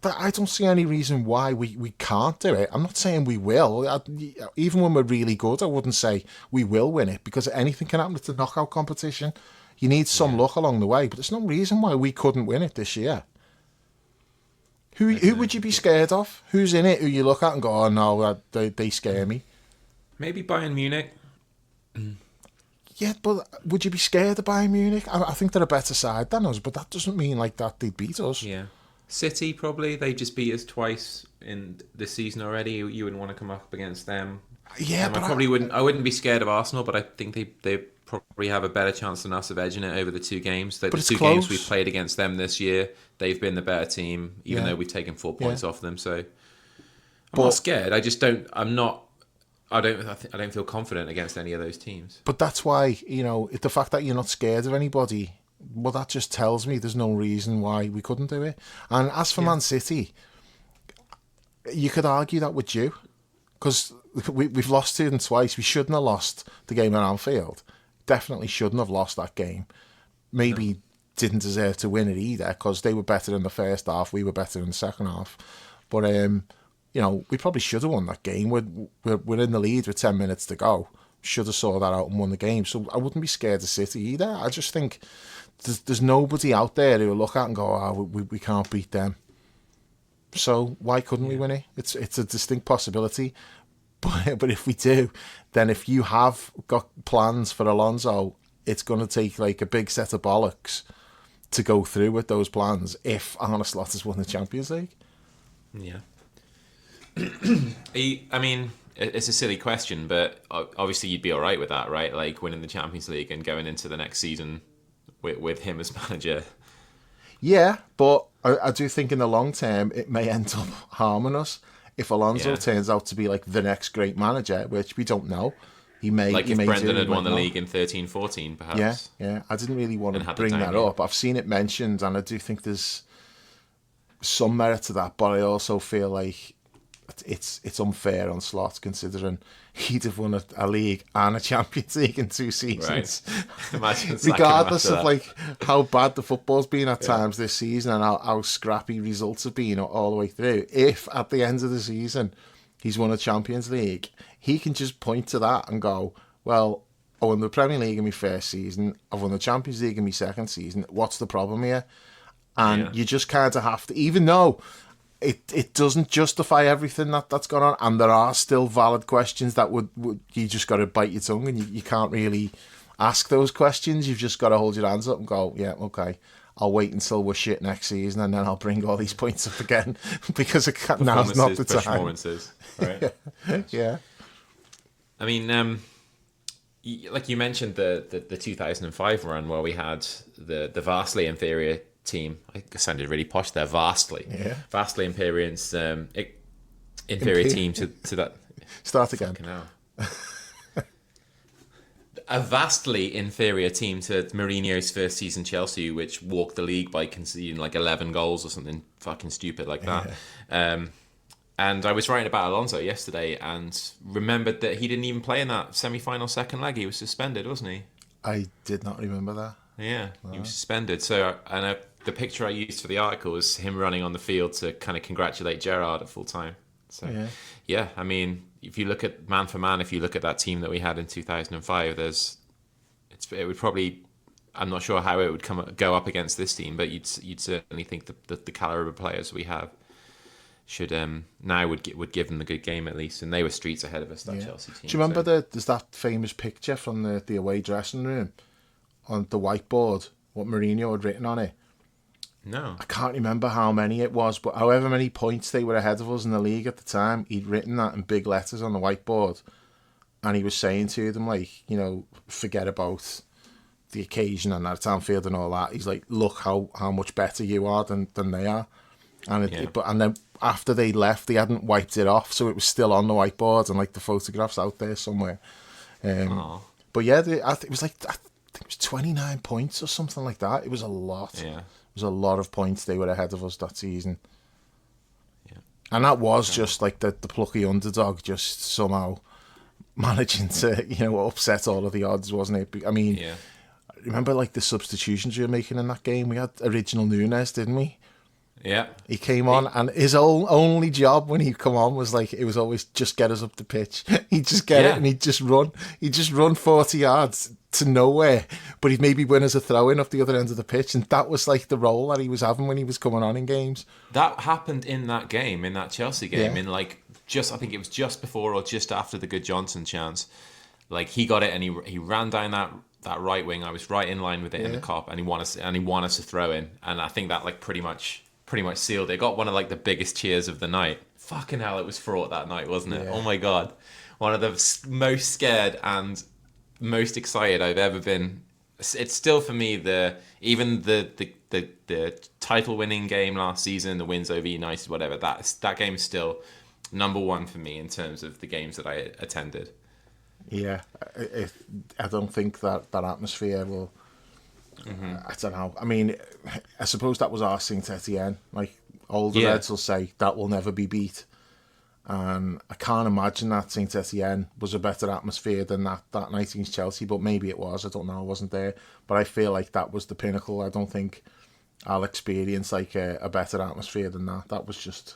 I don't see any reason why we can't do it. I'm not saying we will. Even when we're really good, I wouldn't say we will win it, because anything can happen. It's a knockout competition. You need some luck along the way, but there's no reason why we couldn't win it this year. Who would you be scared of? Who's in it who you look at and go, oh no, they scare me? Maybe Bayern Munich. Yeah, but would you be scared of Bayern Munich? I think they're a better side than us, but that doesn't mean like that they'd beat us. Yeah. City, probably. They just beat us twice in this season already. You wouldn't want to come up against them. Yeah, but I wouldn't be scared of Arsenal, but I think they probably have a better chance than us of edging it over the two games. The two games we've played against them this year, they've been the better team, even though we've taken 4 points off them. So I'm not scared. I just don't. I'm not. I don't feel confident against any of those teams. But that's why, the fact that you're not scared of anybody, well, that just tells me there's no reason why we couldn't do it. And as for Man City, you could argue that with you, because we've lost to them twice. We shouldn't have lost the game at Anfield. Definitely shouldn't have lost that game. Maybe didn't deserve to win it either, because they were better in the first half, we were better in the second half. But we probably should have won that game. We're in the lead with 10 minutes to go. Should have saw that out and won the game. So I wouldn't be scared of City either. I just think there's nobody out there who will look at and go, we can't beat them. So why couldn't we win it? It's a distinct possibility. But if we do, then if you have got plans for Alonso, it's going to take like a big set of bollocks to go through with those plans if Arne Slot has won the Champions League. Yeah. I mean, it's a silly question, but obviously you'd be all right with that, right? Like winning the Champions League and going into the next season with him as manager. Yeah, but I do think in the long term it may end up harming us if Alonso turns out to be like the next great manager, which we don't know. He may. Like if Brendan had won the know. league in 13-14, perhaps. Yeah. I didn't really want to bring that up. I've seen it mentioned, and I do think there's some merit to that, but I also feel like it's unfair on Slot, considering he'd have won a league and a Champions League in 2 seasons. Right. Imagine regardless of like how bad the football's been at times this season and how scrappy results have been all the way through. If at the end of the season he's won a Champions League, he can just point to that and go, well, I won the Premier League in my first season, I've won the Champions League in my second season, what's the problem here? And you just kind of have to, even though it doesn't justify everything that's gone on, and there are still valid questions that would you just got to bite your tongue, and you can't really ask those questions. You've just got to hold your hands up and go, yeah, okay, I'll wait until we're shit next season, and then I'll bring all these points up again because now's not the time. Performances, right? Yeah. I mean, like you mentioned the 2005 run where we had the vastly inferior team. I sounded really posh there. Vastly inferior team to that. Start again. A vastly inferior team to Mourinho's first season Chelsea, which walked the league by conceding like 11 goals or something fucking stupid like that. And I was writing about Alonso yesterday and remembered that he didn't even play in that semi-final second leg. He was suspended, wasn't he? I did not remember that. Yeah, he was suspended. So, the picture I used for the article was him running on the field to kind of congratulate Gerrard at full time. So, yeah, I mean, if you look at man for man, if you look at that team that we had in 2005, it would probably, I'm not sure how it would go up against this team, but you'd certainly think that the caliber of players we have should now would give them the good game at least, and they were streets ahead of us. That Chelsea team. Do you remember there's that famous picture from the away dressing room on the whiteboard? What Mourinho had written on it. No, I can't remember how many it was, but however many points they were ahead of us in the league at the time, he'd written that in big letters on the whiteboard, and he was saying to them, like, forget about the occasion and at Anfield and all that. He's like, look how much better you are than they are, and and then after they left, they hadn't wiped it off, so it was still on the whiteboard and like the photographs out there somewhere. But yeah, it was like, I think it was 29 points or something like that. It was a lot. Yeah. It was a lot of points they were ahead of us that season. Yeah. And that was just like the plucky underdog just somehow managing to, upset all of the odds, wasn't it? I mean, remember like the substitutions we were making in that game? We had original Nunes, didn't we? Yeah. He came on, and his only job when he'd come on was like, it was always just get us up the pitch. He'd just get it, and he'd just run 40 yards to nowhere, but he'd maybe win as a throw-in off the other end of the pitch, and that was like the role that he was having when he was coming on in games. That happened in that game, in that Chelsea game, in like I think it was just before or just after the Good Johnson chance. Like he got it and he ran down that right wing. I was right in line with it in the cop, and he won us to throw in, and I think that like pretty much sealed it. Got one of like the biggest cheers of the night. Fucking hell, it was fraught that night, wasn't it? Yeah. Oh my god, one of the most scared and most excited I've ever been. It's still for me the title winning game last season, the wins over United, whatever. That game is still number one for me in terms of the games that I attended. Yeah, I don't think that atmosphere will. I don't know. I mean, I suppose that was our Saint Etienne. Like older Reds will say, that will never be beat. And I can't imagine that Saint Etienne was a better atmosphere than that night against Chelsea, but maybe it was. I don't know. I wasn't there, but I feel like that was the pinnacle. I don't think I'll experience like a better atmosphere than that. That was just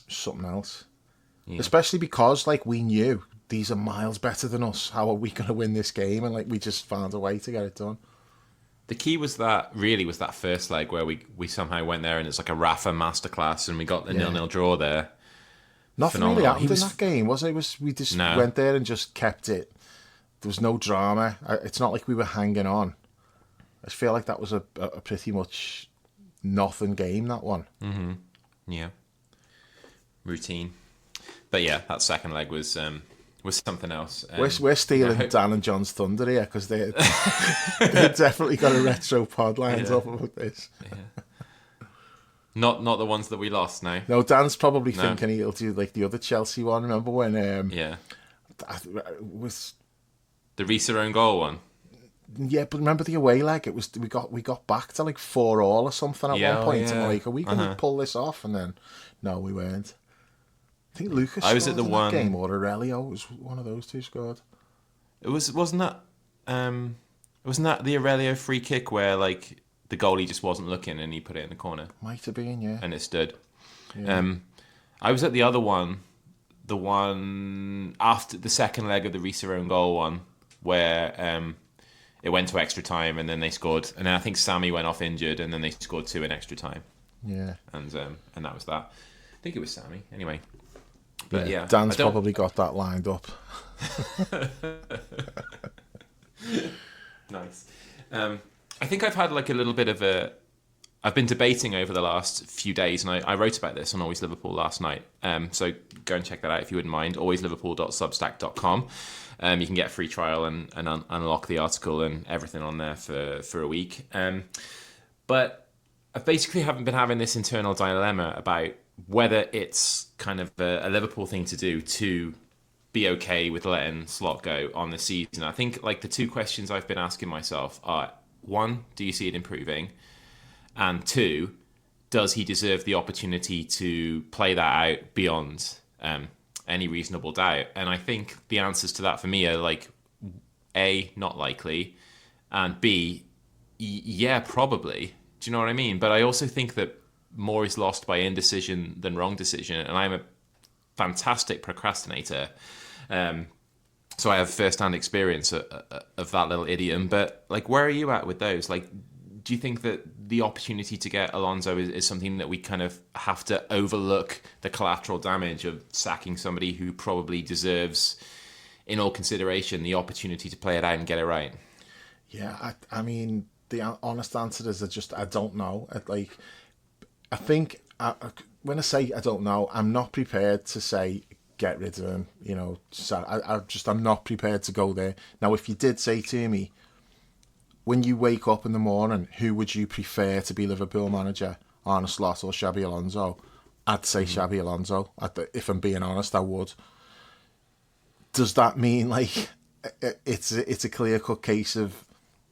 something else. Yeah. Especially because like we knew these are miles better than us. How are we going to win this game? And like we just found a way to get it done. The key was that first leg where we somehow went there and it's like a Rafa masterclass and we got the 0-0 draw there. Nothing really happened in that game, was it? We just went there and just kept it. There was no drama. It's not like we were hanging on. I feel like that was a pretty much nothing game, that one. Mm-hmm. Yeah. Routine. But yeah, that second leg was something else. We're stealing Dan and John's thunder here because they definitely got a retro pod lined up about this. Yeah. Not the ones that we lost, no. No, Dan's probably thinking he'll do like the other Chelsea one. Remember when? Was the Risa own goal one? Yeah, but remember the away leg? It was we got back to like 4-4 or something at one point. And like, are we going to pull this off? And then no, we weren't. I think Lucas. I was at the one game, or Aurelio was one of those two scored. Wasn't that the Aurelio free kick where like the goalie just wasn't looking and he put it in the corner? Might have been, yeah. And it stood. Yeah. I was at the other one, the one after the second leg of the Risa own goal one, where it went to extra time and then they scored, and then I think Sammy went off injured and then they scored 2 in extra time. Yeah. And that was that. I think it was Sammy anyway. But yeah, Dan's probably got that lined up. Nice. I think I've had like a little bit of I've been debating over the last few days, and I wrote about this on Always Liverpool last night. So go and check that out if you wouldn't mind. alwaysliverpool.substack.com. You can get a free trial and unlock the article and everything on there for a week. But I basically haven't been having this internal dilemma about whether it's kind of a Liverpool thing to do to be okay with letting Slot go on the season. I think like the two questions I've been asking myself are, 1, do you see it improving? And 2, does he deserve the opportunity to play that out beyond any reasonable doubt? And I think the answers to that for me are like, A, not likely, and B, yeah, probably. Do you know what I mean? But I also think that more is lost by indecision than wrong decision, and I'm a fantastic procrastinator. So I have first-hand experience of that little idiom. But like, where are you at with those? Like, do you think that the opportunity to get Alonso is something that we kind of have to overlook the collateral damage of sacking somebody who probably deserves, in all consideration, the opportunity to play it out and get it right? Yeah, I mean, the honest answer is I don't know. I think when I say I don't know, I'm not prepared to say get rid of him. You know, so I'm not prepared to go there. Now, if you did say to me, when you wake up in the morning, who would you prefer to be Liverpool manager, Arne Slot or Xabi Alonso? I'd say Xabi Alonso. If I'm being honest, I would. Does that mean like it's a clear-cut case of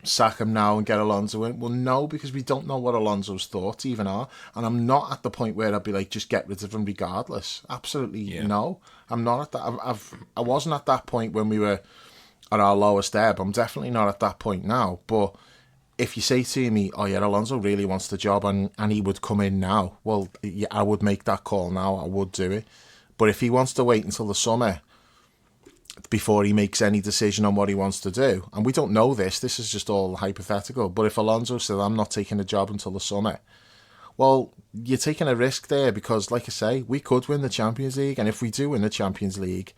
sack him now and get Alonso in? Well, no, because we don't know what Alonso's thoughts even are, and I'm not at the point where I'd be like, just get rid of him regardless. Absolutely no. I'm not at that. I wasn't at that point when we were at our lowest ebb. I'm definitely not at that point now. But if you say to me, oh yeah, Alonso really wants the job and he would come in now, well, yeah, I would make that call now. I would do it. But if he wants to wait until the summer before he makes any decision on what he wants to do, and we don't know this is just all hypothetical, but if Alonso said, I'm not taking a job until the summer, well, you're taking a risk there because, like I say, we could win the Champions League, and if we do win the Champions League,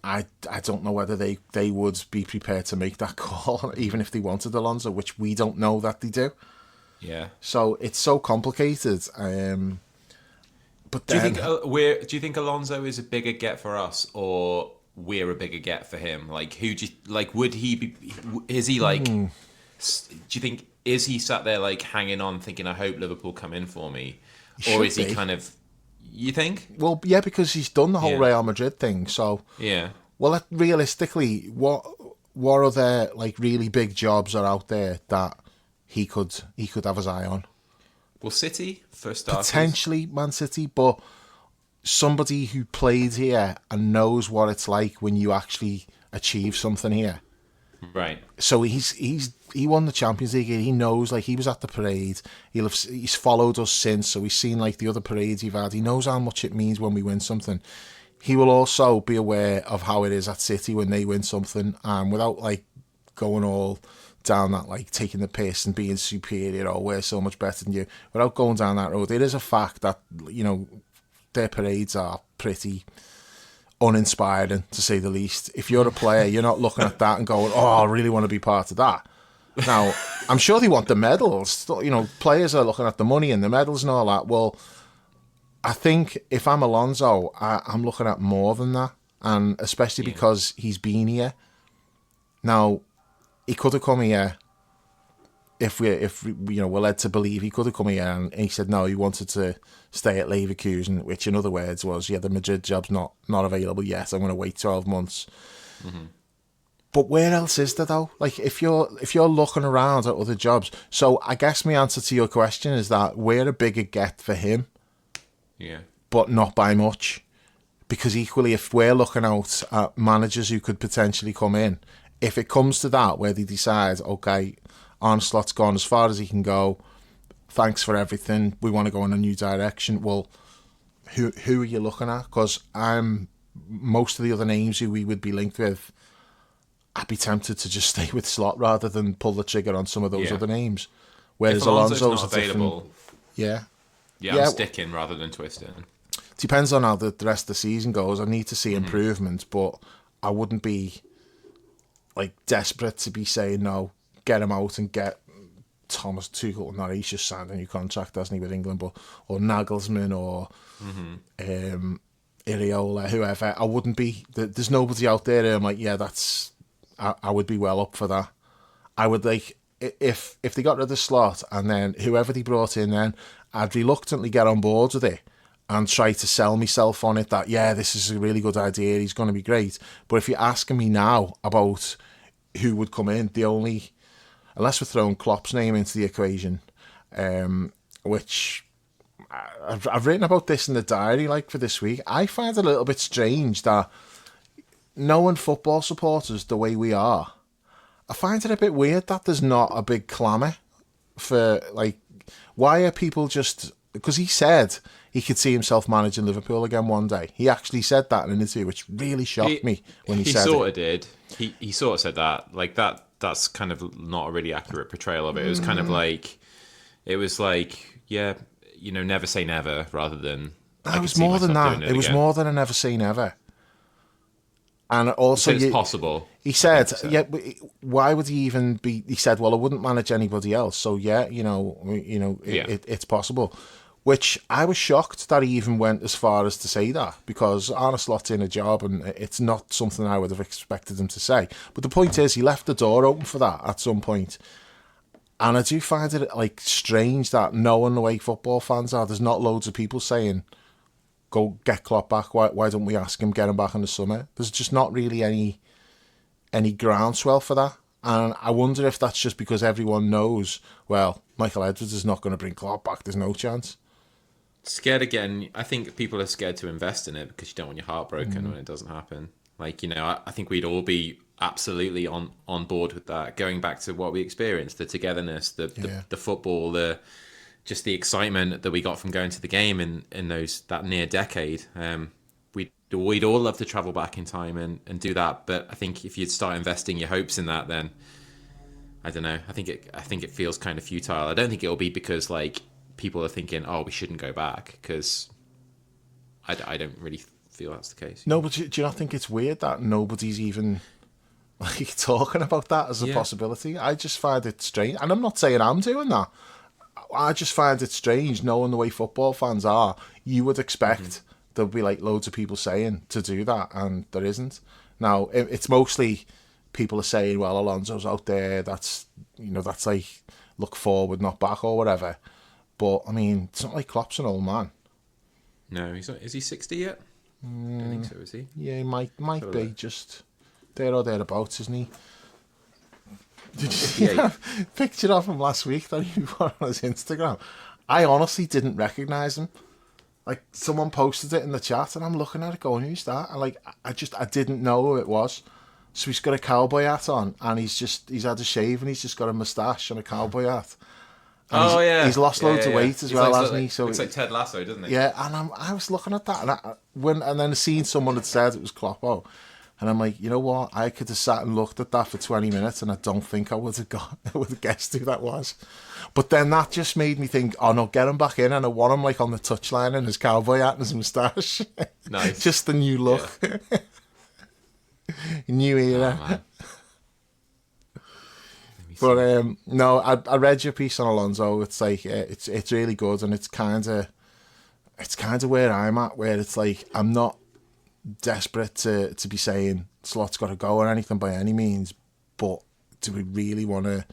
I don't know whether they would be prepared to make that call, even if they wanted Alonso, which we don't know that they do. Yeah. So it's so complicated. But do you think Alonso is a bigger get for us, or we're a bigger get for him? Like, who do you, like? Would he be? Is he like? Do you think is he sat there like hanging on, thinking, I hope Liverpool come in for me, or is he kind of? You think? Well, yeah, because he's done the whole Real Madrid thing. So yeah. Well, realistically, what other like really big jobs are out there that he could have his eye on? Well, City for starters. Potentially Man City, but somebody who played here and knows what it's like when you actually achieve something here. Right. So he won the Champions League. He knows, like, he was at the parade. He's followed us since, so he's seen like the other parades we've had. He knows how much it means when we win something. He will also be aware of how it is at City when they win something, and without like going all down that, like, taking the piss and being superior, or we're so much better than you, without going down that road, it is a fact that, you know, their parades are pretty uninspiring, to say the least. If you're a player, you're not looking at that and going, oh, I really want to be part of that. Now, I'm sure they want the medals. You know, players are looking at the money and the medals and all that. Well, I think if I'm Alonso, I'm looking at more than that, and especially because he's been here. Now, he could have come here if we you know, we're led to believe he could have come here and he said no, he wanted to stay at Leverkusen, which in other words was, the Madrid job's not available yet. I'm going to wait 12 months. Mm-hmm. But where else is there though? Like, if you're looking around at other jobs, so I guess my answer to your question is that we're a bigger get for him. Yeah. But not by much. Because equally, if we're looking out at managers who could potentially come in, if it comes to that, where they decide, okay, Arne Slot's gone as far as he can go, thanks for everything, we want to go in a new direction, well, who are you looking at? Because most of the other names who we would be linked with, I'd be tempted to just stay with Slot rather than pull the trigger on some of those other names. Whereas if Alonso's Alonso's not available, yeah, I'm sticking rather than twisting. Depends on how the rest of the season goes. I need to see improvement, but I wouldn't be like desperate to be saying no, get him out and get Thomas Tuchel. No, he's just signed a new contract, hasn't he, with England? But or Nagelsmann or Iriola, whoever. I wouldn't be. There's nobody out there. I'm like, yeah, I would be well up for that. I would like if they got rid of Slot and then whoever they brought in, then I'd reluctantly get on board with it and try to sell myself on it that, yeah, this is a really good idea, he's going to be great. But if you're asking me now about who would come in, the only, unless we're throwing Klopp's name into the equation, which I've written about this in the diary, like, for this week, I find it a little bit strange that knowing football supporters the way we are, I find it a bit weird that there's not a big clamour for, like, why are people just... Because he said he could see himself managing Liverpool again one day. He actually said that in an interview, which really shocked me when he said it. He sort of did. He sort of said that. Like, that's kind of not a really accurate portrayal of it. It was kind of like... It was like, yeah, you know, never say never, rather than... It was more than that. It was more than a never say never. And also... It's possible. He said, yeah, why would he even be... He said, well, I wouldn't manage anybody else. So, yeah, it's possible. Which I was shocked that he even went as far as to say that, because Arne Slot's in a job and it's not something I would have expected him to say. But the point is, he left the door open for that at some point. And I do find it, like, strange that knowing the way football fans are, there's not loads of people saying, go get Klopp back, why don't we ask him, get him back in the summer? There's just not really any groundswell for that. And I wonder if that's just because everyone knows, well, Michael Edwards is not going to bring Klopp back, there's no chance. Scared again. I think people are scared to invest in it because you don't want your heart broken when it doesn't happen. Like, you know, I think we'd all be absolutely on board with that. Going back to what we experienced, the togetherness, the football, just the excitement that we got from going to the game in that near decade. We'd all love to travel back in time and do that, but I think if you'd start investing your hopes in that, then I don't know. I think it feels kind of futile. I don't think it'll be because like people are thinking, oh, we shouldn't go back, because I don't really feel that's the case. No, but do you not think it's weird that nobody's even like talking about that as a possibility? I just find it strange, and I'm not saying I'm doing that. I just find it strange, knowing the way football fans are. You would expect there'll be like loads of people saying to do that, and there isn't. Now it's mostly people are saying, well, Alonso's out there, that's like look forward, not back, or whatever. But I mean, it's not like Klopp's an old man. No, he's not. Is he 60 yet? I don't think so, is he? Yeah, he might be just there or thereabouts, isn't he? Did you see that picture of him last week that he put on his Instagram? I honestly didn't recognise him. Like, someone posted it in the chat, and I'm looking at it going, who's that? And like, I didn't know who it was. So he's got a cowboy hat on, and he's had a shave, and he's just got a moustache and a cowboy hat. And he's lost loads of weight as well, hasn't he? So looks like Ted Lasso, doesn't it? Yeah, and I was looking at that, and then seeing someone had said it was Kloppo, and I'm like, you know what? I could have sat and looked at that for 20 minutes, and I don't think I would have guessed who that was. But then that just made me think, oh no, get him back in, and I want him like on the touchline in his cowboy hat and his moustache. Nice. Just the new look. Yeah. New era. Oh, man. But no, I read your piece on Alonso. It's like it's really good, and it's kind of where I'm at, where it's like I'm not desperate to be saying Slot's got to go or anything by any means, but do we really want to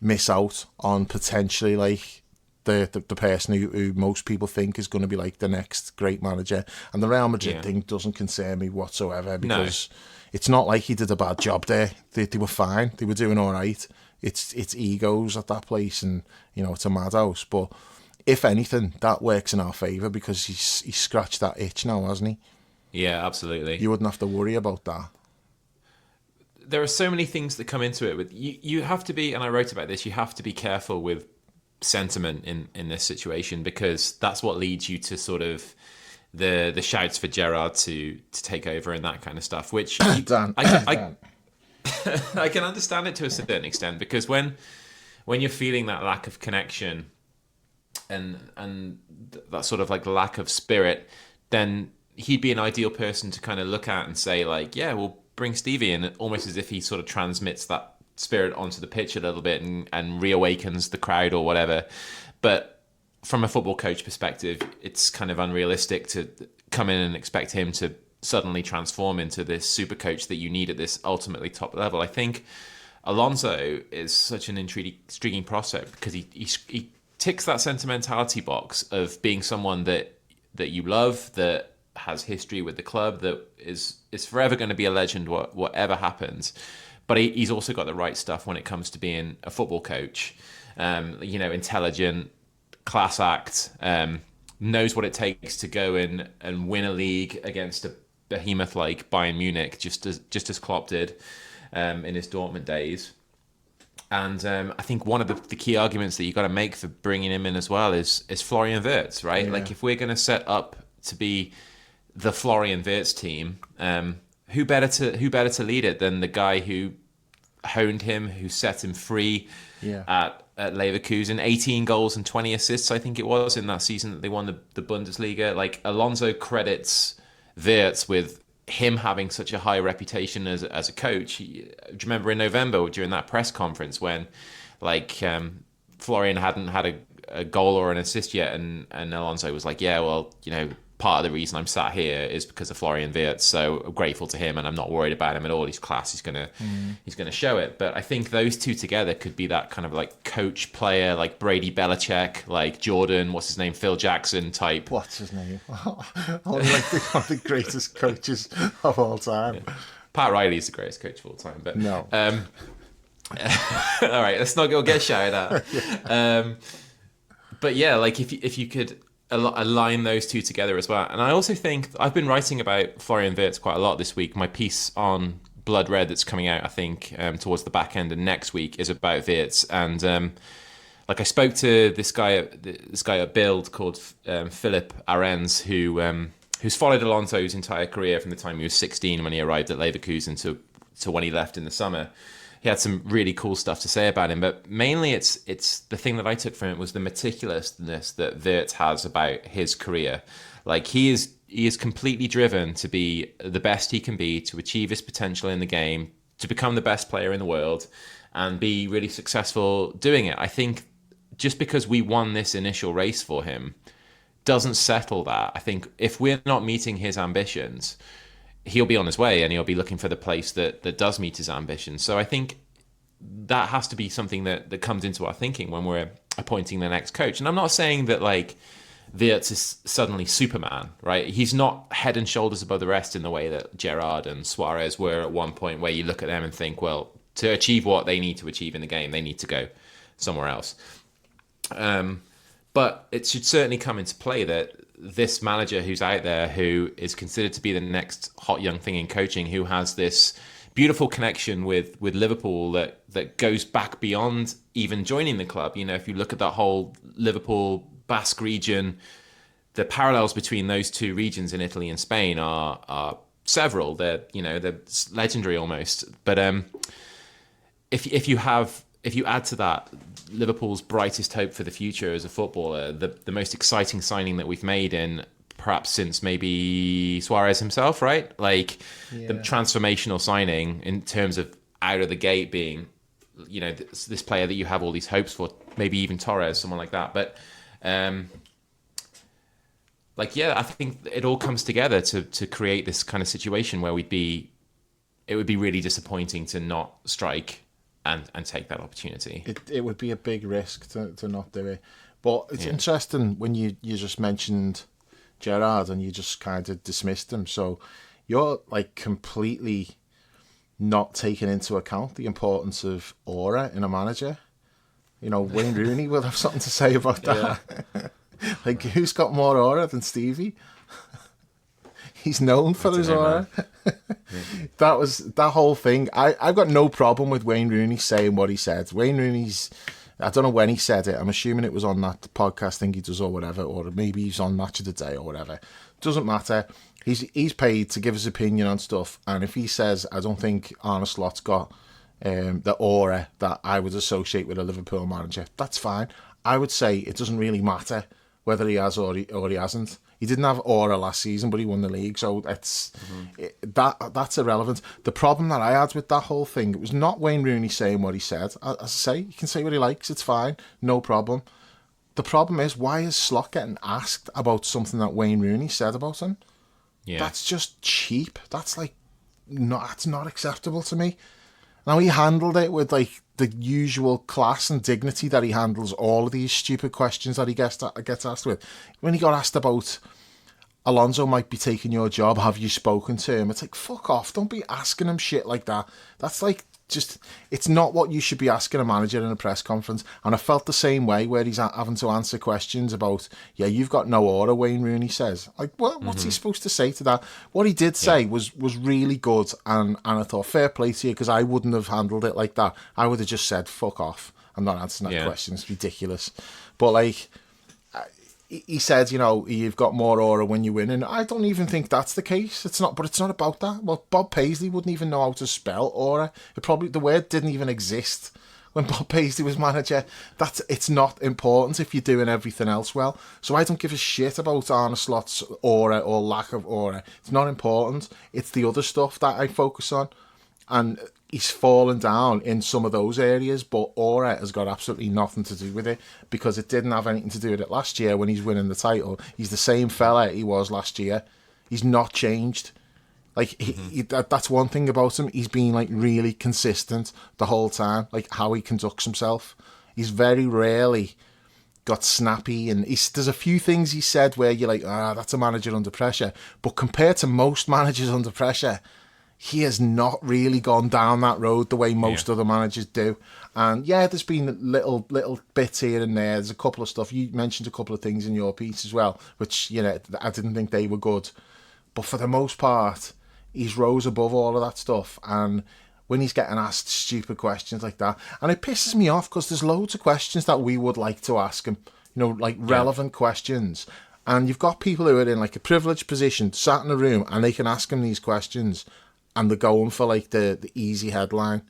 miss out on potentially like the person who most people think is going to be like the next great manager? And the Real Madrid thing doesn't concern me whatsoever, because it's not like he did a bad job there. They were fine. They were doing all right. It's egos at that place, and it's a madhouse. But if anything, that works in our favour, because he's scratched that itch now, hasn't he? Yeah, absolutely. You wouldn't have to worry about that. There are so many things that come into it. With you have to be, and I wrote about this, you have to be careful with sentiment in this situation, because that's what leads you to sort of the shouts for Gerrard to take over and that kind of stuff, which Dan. I can understand it to a certain extent, because when you're feeling that lack of connection and that sort of like lack of spirit, then he'd be an ideal person to kind of look at and say like, yeah, we'll bring Stevie in, almost as if he sort of transmits that spirit onto the pitch a little bit and reawakens the crowd or whatever. But from a football coach perspective, it's kind of unrealistic to come in and expect him to suddenly transform into this super coach that you need at this ultimately top level. I think Alonso is such an intriguing prospect, because he ticks that sentimentality box of being someone that you love, that has history with the club, that is forever going to be a legend whatever happens. But he's also got the right stuff when it comes to being a football coach. Intelligent, class act, knows what it takes to go in and win a league against a behemoth like Bayern Munich, just as Klopp did in his Dortmund days. And I think one of the key arguments that you got to make for bringing him in as well is Florian Wirtz, right? Yeah. Like, if we're going to set up to be the Florian Wirtz team, who better to lead it than the guy who honed him, who set him free at Leverkusen? 18 goals and 20 assists, I think it was, in that season that they won the Bundesliga. Like, Alonso credits Wirtz with him having such a high reputation as a coach. Do you remember in November during that press conference when Florian hadn't had a goal or an assist yet, and Alonso was like, yeah, well, part of the reason I'm sat here is because of Florian Wirtz, so I'm grateful to him and I'm not worried about him at all. He's class. He's gonna show it. But I think those two together could be that kind of like coach player, like Brady Belichick, like Jordan, what's his name, Phil Jackson type. What's his name? Only like one of the greatest coaches of all time. Yeah. Pat Riley's the greatest coach of all time, but no. All right, let's not go get shouted at. But yeah, like if you could align those two together as well. And I also think I've been writing about Florian Wirtz quite a lot this week. My piece on Blood Red that's coming out, I think, towards the back end of next week is about Wirtz. And like, I spoke to this guy at Build called Philip Arens, who's followed Alonso's entire career from the time he was 16 when he arrived at Leverkusen to when he left in the summer. He had some really cool stuff to say about him, but mainly it's the thing that I took from it was the meticulousness that Wirtz has about his career. Like, he is completely driven to be the best he can be, to achieve his potential in the game, to become the best player in the world, and be really successful doing it. I think just because we won this initial race for him doesn't settle that. I think if we're not meeting his ambitions, he'll be on his way and he'll be looking for the place that does meet his ambitions. So I think that has to be something that comes into our thinking when we're appointing the next coach. And I'm not saying that, like, Wirtz is suddenly Superman, right? He's not head and shoulders above the rest in the way that Gerrard and Suarez were at one point, where you look at them and think, well, to achieve what they need to achieve in the game, they need to go somewhere else. But it should certainly come into play that this manager who's out there, who is considered to be the next hot young thing in coaching, who has this beautiful connection with Liverpool that goes back beyond even joining the club. You know, if you look at that whole Liverpool Basque region, the parallels between those two regions in Italy and Spain are several. They're legendary almost. But if you add to that Liverpool's brightest hope for the future as a footballer, the most exciting signing that we've made in perhaps since maybe Suarez himself, right? Like, the transformational signing in terms of out of the gate being, you know, this player that you have all these hopes for, maybe even Torres, someone like that. But I think it all comes together to create this kind of situation where it would be really disappointing to not strike and take that opportunity. It would be a big risk to not do it. But it's interesting when you just mentioned Gerrard and you just kind of dismissed him. So you're, like, completely not taking into account the importance of aura in a manager. You know, Wayne Rooney will have something to say about that. Yeah. Like, who's got more aura than Stevie? He's known for his aura. That whole thing. I've got no problem with Wayne Rooney saying what he said. Wayne Rooney's, I don't know when he said it. I'm assuming it was on that podcast thing he does or whatever, or maybe he's on Match of the Day or whatever. Doesn't matter. He's paid to give his opinion on stuff, and if he says, I don't think Arne Slot's got the aura that I would associate with a Liverpool manager, that's fine. I would say it doesn't really matter whether he has or he hasn't. He didn't have aura last season, but he won the league, so that's irrelevant. The problem that I had with that whole thing, it was not Wayne Rooney saying what he said. As I say, he can say what he likes, it's fine, no problem. The problem is, why is Slot getting asked about something that Wayne Rooney said about him? Yeah. That's just cheap. That's not acceptable to me. Now, he handled it with, like, the usual class and dignity that he handles all of these stupid questions that he gets asked with. When he got asked about Alonso might be taking your job, have you spoken to him? It's like, fuck off. Don't be asking him shit like that. That's like, just, it's not what you should be asking a manager in a press conference. And I felt the same way where he's having to answer questions about, yeah, you've got no aura, Wayne Rooney says. Like, what's he supposed to say to that? What he did say was really good, and I thought, fair play to you, because I wouldn't have handled it like that. I would have just said, fuck off. I'm not answering that question. It's ridiculous. But, like, he said, you know, you've got more aura when you win, and I don't even think that's the case. It's not about that. Well, Bob Paisley wouldn't even know how to spell aura. The word didn't even exist when Bob Paisley was manager. It's not important if you're doing everything else well. So I don't give a shit about Arne Slot's aura or lack of aura. It's not important. It's the other stuff that I focus on, and he's fallen down in some of those areas, but aura has got absolutely nothing to do with it, because it didn't have anything to do with it last year when he's winning the title. He's the same fella he was last year. He's not changed. Like, that's one thing about him. He's been, like, really consistent the whole time, like how he conducts himself. He's very rarely got snappy, and there's a few things he said where you're like, that's a manager under pressure. But compared to most managers under pressure, he has not really gone down that road the way most other managers do. And there's been little bits here and there. There's a couple of stuff. You mentioned a couple of things in your piece as well, which, you know, I didn't think they were good. But for the most part, He's rose above all of that stuff, and when he's getting asked stupid questions like that, and it pisses me off because there's loads of questions that we would like to ask him, like relevant questions, and you've got people who are in like a privileged position, sat in a room, and they can ask him these questions, and they're going for like the easy headline.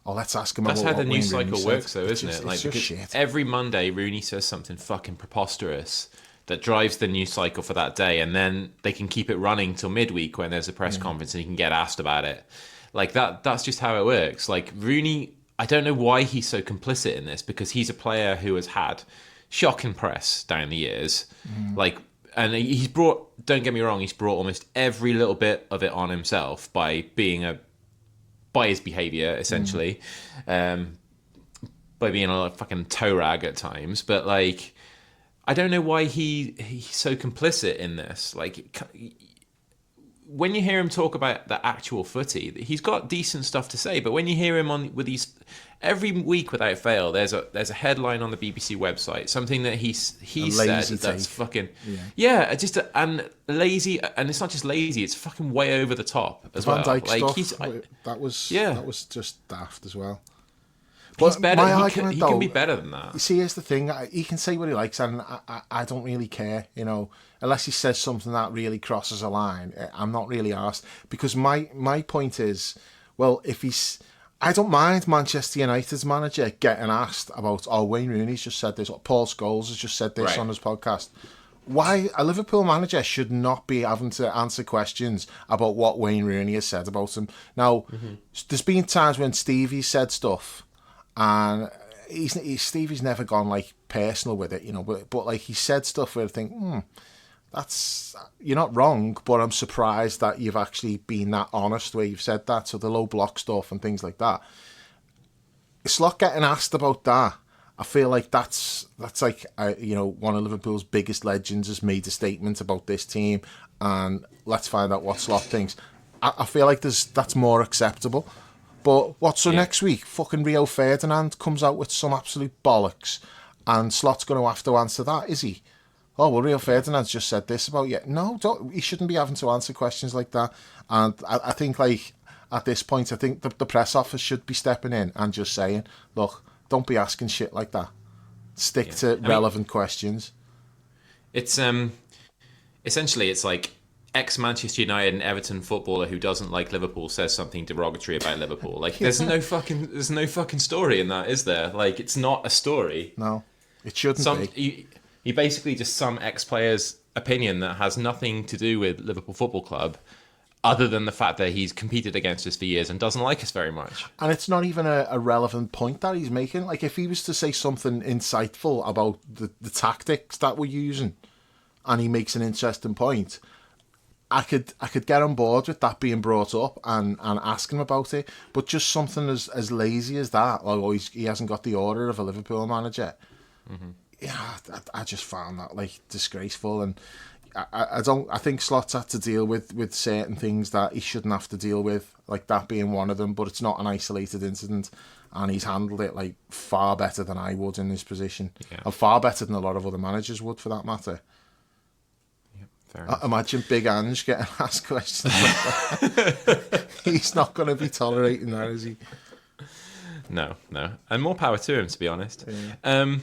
Oh, let's ask him. That's about how the what news Wayne Rooney cycle said. works, though, isn't it? Like, it's just shit. every Monday, Rooney says something fucking preposterous that drives the news cycle for that day, and then they can keep it running till midweek when there's a press conference and he can get asked about it. Like that's just how it works. Like Rooney, I don't know why he's so complicit in this, because he's a player who has had shocking press down the years. And he's brought, don't get me wrong, he's brought almost every little bit of it on himself by his behaviour, essentially, by being a fucking toe rag at times. But like, I don't know why he's so complicit in this. Like, when you hear him talk about the actual footy, he's got decent stuff to say. But when you hear him with these, every week without fail, there's a headline on the BBC website, something that he said that's fucking and lazy, and it's not just lazy, it's fucking way over the top as well. Van Dijk like stuff, that was just daft as well. He's better. He can be better than that. You see, here's the thing. He can say what he likes, and I don't really care, unless he says something that really crosses a line. I'm not really asked, because my point is, well, I don't mind Manchester United's manager getting asked about, Wayne Rooney's just said this, or Paul Scholes has just said this on his podcast. Why a Liverpool manager should not be having to answer questions about what Wayne Rooney has said about him. Now, there's been times when Stevie's said stuff, and Stevie's never gone like personal with it, but like he said stuff where I think, you're not wrong, but I'm surprised that you've actually been that honest where you've said that. So the low block stuff and things like that. Slot getting asked about that, I feel like that's like one of Liverpool's biggest legends has made a statement about this team, and let's find out what Slot thinks. I feel like that's more acceptable. But next week, fucking Rio Ferdinand comes out with some absolute bollocks, and Slot's going to have to answer that, is he? Oh, well, Rio Ferdinand's just said this about you. No, he shouldn't be having to answer questions like that. And I think, like, at this point, I think the press office should be stepping in and just saying, look, don't be asking shit like that. Stick to relevant questions. It's essentially, it's like ex-Manchester United and Everton footballer who doesn't like Liverpool says something derogatory about Liverpool. Like, there's no fucking story in that, is there? Like, it's not a story. No, it shouldn't be. You basically just some ex-player's opinion that has nothing to do with Liverpool Football Club, other than the fact that he's competed against us for years and doesn't like us very much. And it's not even a relevant point that he's making. Like, if he was to say something insightful about the tactics that we're using, and he makes an interesting point, I could get on board with that being brought up and ask him about it. But just something as lazy as that, like, he hasn't got the order of a Liverpool manager. Yeah, I just found that like disgraceful, and I think Slot's had to deal with certain things that he shouldn't have to deal with, like that being one of them. But it's not an isolated incident, and he's handled it like far better than I would in this position, and far better than a lot of other managers would, for that matter. Fair enough. Imagine Big Ange getting asked questions like that. He's not going to be tolerating that, is he? No, and more power to him, to be honest. Yeah.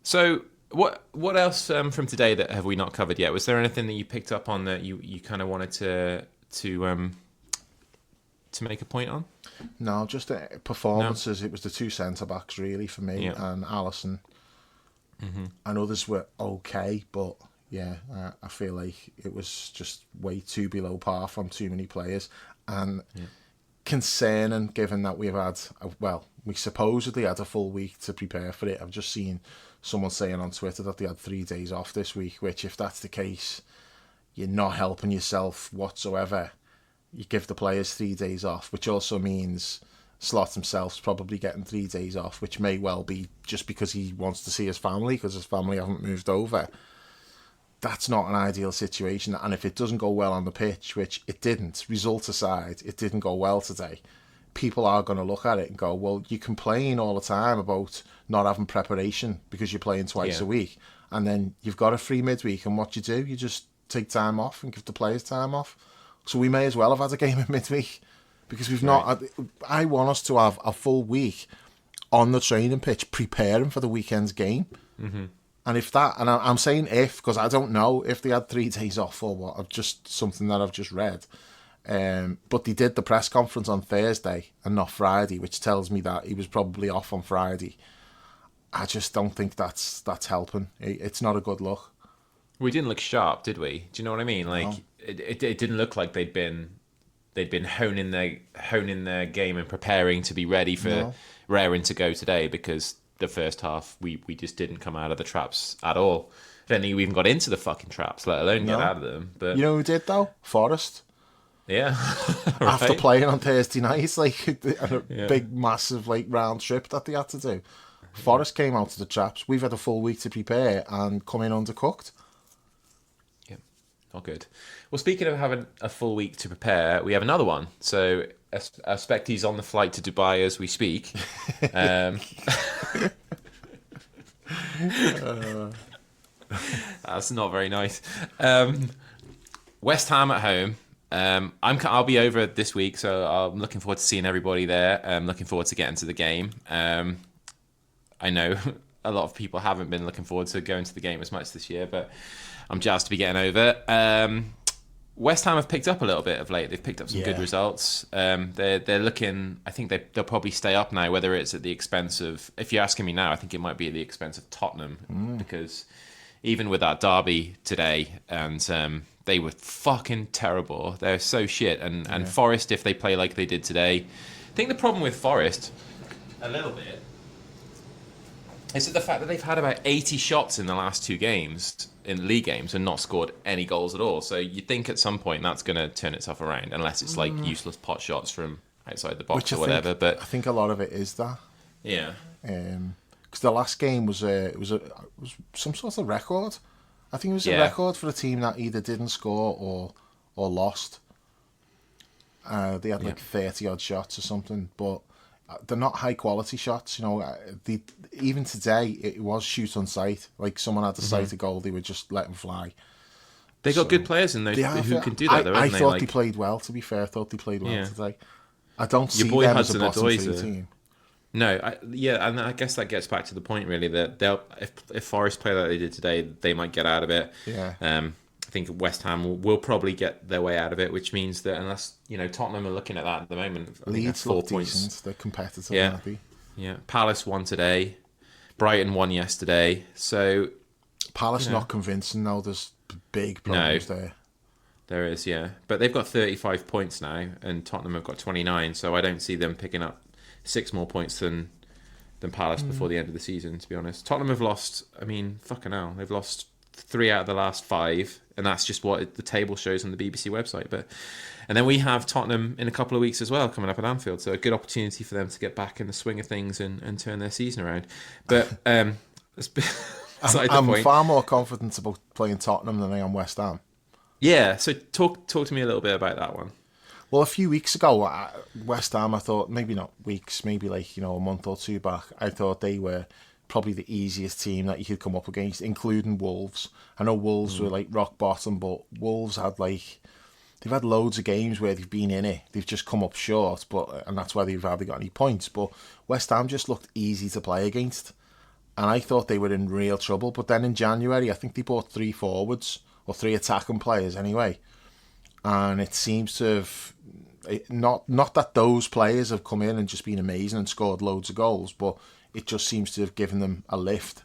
So what else from today that have we not covered yet? Was there anything that you picked up on that you kind of wanted to make a point on? No, just performances. No. It was the two centre backs really for me, and Alisson. And others were okay, but I feel like it was just way too below par from too many players, and concerning given that we've had we supposedly had a full week to prepare for it. I've just seen someone saying on Twitter that they had 3 days off this week, which, if that's the case, you're not helping yourself whatsoever. You give the players 3 days off, which also means Slot himself's probably getting 3 days off, which may well be just because he wants to see his family, because his family haven't moved over. That's not an ideal situation, and if it doesn't go well on the pitch, which it didn't, result aside, it didn't go well today, people are going to look at it and go, well, you complain all the time about not having preparation because you're playing twice a week, and then you've got a free midweek, and what you do, you just take time off and give the players time off. So we may as well have had a game in midweek because we've not. I want us to have a full week on the training pitch preparing for the weekend's game. Mm-hmm. And if that, and I'm saying if, because I don't know if they had 3 days off or what, of just something that I've just read. But they did the press conference on Thursday and not Friday, which tells me that he was probably off on Friday. I just don't think that's helping. It's not a good look. We didn't look sharp, did we? Do you know what I mean? Like No. it didn't look like they'd been honing their game and preparing to be ready for raring to go today, because the first half we just didn't come out of the traps at all. I don't think we even got into the fucking traps, let alone get out of them. But you know who did though? Forest. Yeah. After playing on Thursday nights, like a big massive like round trip that they had to do. Forest came out to the traps. We've had a full week to prepare and come in undercooked. Yeah, not good. Well, speaking of having a full week to prepare, we have another one. So I expect he's on the flight to Dubai as we speak. That's not very nice. West Ham at home. I'll be over this week, so I'm looking forward to seeing everybody there. I'm looking forward to getting to the game. I know a lot of people haven't been looking forward to going to the game as much this year, but I'm jazzed to be getting over. West Ham have picked up a little bit of late. They've picked up some good results. They're looking. I think they'll probably stay up now. Whether it's at the expense of, if you're asking me now, I think it might be at the expense of Tottenham, because even with that derby today, and they were fucking terrible. They're so shit. And Forest, if they play like they did today, I think the problem with Forest, a little bit, is that the fact that they've had about 80 shots in the last 2 games, in league games, and not scored any goals at all. So you think at some point that's going to turn itself around, unless it's like useless pot shots from outside the box or whatever. But I think a lot of it is that. Yeah. Because the last game was some sort of record. I think it was a record for a team that either didn't score or lost. They had like 30 odd shots or something, but they're not high quality shots. You know, even today it was shoot on sight. Like someone had to sight a goal, they would just let them fly. They got good players in those who can do that, though. I thought they they played well. To be fair, I thought they played well today. I don't see boy them as a Hudson bottom Odoi, 3 team. No, and I guess that gets back to the point really that if Forest play like they did today, they might get out of it. Yeah. I think West Ham will probably get their way out of it, which means that unless Tottenham are looking at that at the moment, Leeds 4 look points. decent. They're competitive. Yeah. Aren't they? Yeah. Palace won today. Brighton won yesterday. So Palace not convincing now. There's big problems there. There is, yeah. But they've got 35 points now, and Tottenham have got 29, so I don't see them picking up 6 more points than Palace before the end of the season, to be honest. Tottenham have lost, fucking hell, they've lost 3 out of the last 5, and that's just what the table shows on the BBC website. And then we have Tottenham in a couple of weeks as well, coming up at Anfield, so a good opportunity for them to get back in the swing of things and turn their season around. But I'm far more confident about playing Tottenham than I am West Ham. Yeah, so talk to me a little bit about that one. Well, a few weeks ago, West Ham, I thought, maybe not weeks, maybe like, a month or 2 back, I thought they were probably the easiest team that you could come up against, including Wolves. I know Wolves were like rock bottom, but Wolves had they've had loads of games where they've been in it. They've just come up short, and that's why they've hardly got any points. But West Ham just looked easy to play against. And I thought they were in real trouble. But then in January, I think they bought 3 forwards, or 3 attacking players anyway. And it seems to have, not that those players have come in and just been amazing and scored loads of goals, but it just seems to have given them a lift.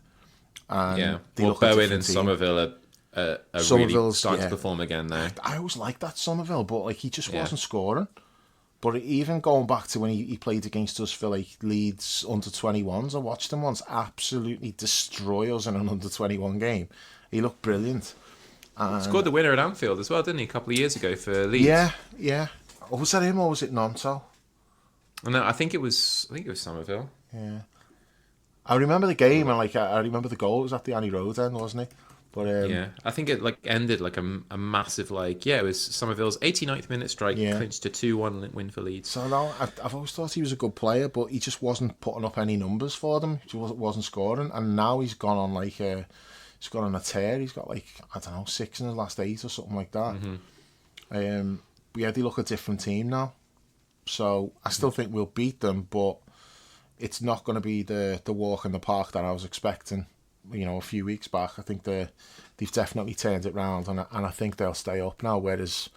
And Bowen and Somerville are really starting to perform again now. I always liked that Somerville, but he just wasn't scoring. But even going back to when he played against us for Leeds under-21s, I watched him once absolutely destroy us in an under-21 game. He looked brilliant. And scored the winner at Anfield as well, didn't he? A couple of years ago for Leeds. Yeah. Or was that him or was it Nonto? No, I think it was Somerville. Yeah. I remember the game and I remember the goal. It was at the Annie Road end, wasn't it? But yeah, I think it ended a massive it was Somerville's 89th minute strike clinched a 2-1 win for Leeds. So no, I've always thought he was a good player, but he just wasn't putting up any numbers for them. He wasn't scoring, and now he's gone on he's gone on a tear. He's got 6 in his last 8 or something like that. Mm-hmm. look a different team now. So I still think we'll beat them, but it's not going to be the walk in the park that I was expecting, a few weeks back. I think they've definitely turned it round, and I think they'll stay up now, whereas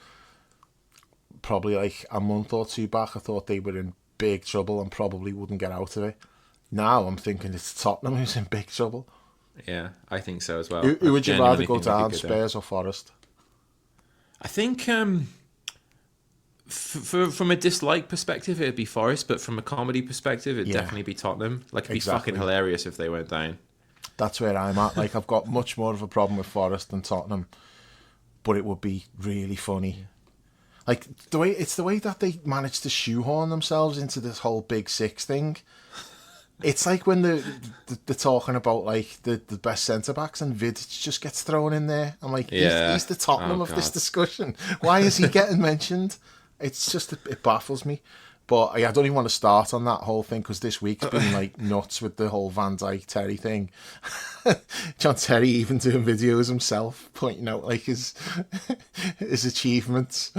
probably like a month or two back, I thought they were in big trouble and probably wouldn't get out of it. Now I'm thinking it's Tottenham who's in big trouble. Yeah, I think so as well. Who would you rather go down, Spurs or Forest? I think from a dislike perspective, it'd be Forest, but from a comedy perspective, it'd definitely be Tottenham. Like, it'd be fucking hilarious if they went down. That's where I'm at. Like, I've got much more of a problem with Forest than Tottenham, but it would be really funny. Like, the way that they managed to shoehorn themselves into this whole Big Six thing. It's like when they're talking about like the best centre backs and Vidic just gets thrown in there. I'm like, he's the Tottenham of this discussion. Why is he getting mentioned? It's just, it baffles me. But I don't even want to start on that whole thing because this week's been like nuts with the whole Van Dijk Terry thing. John Terry even doing videos himself, pointing out like his achievements.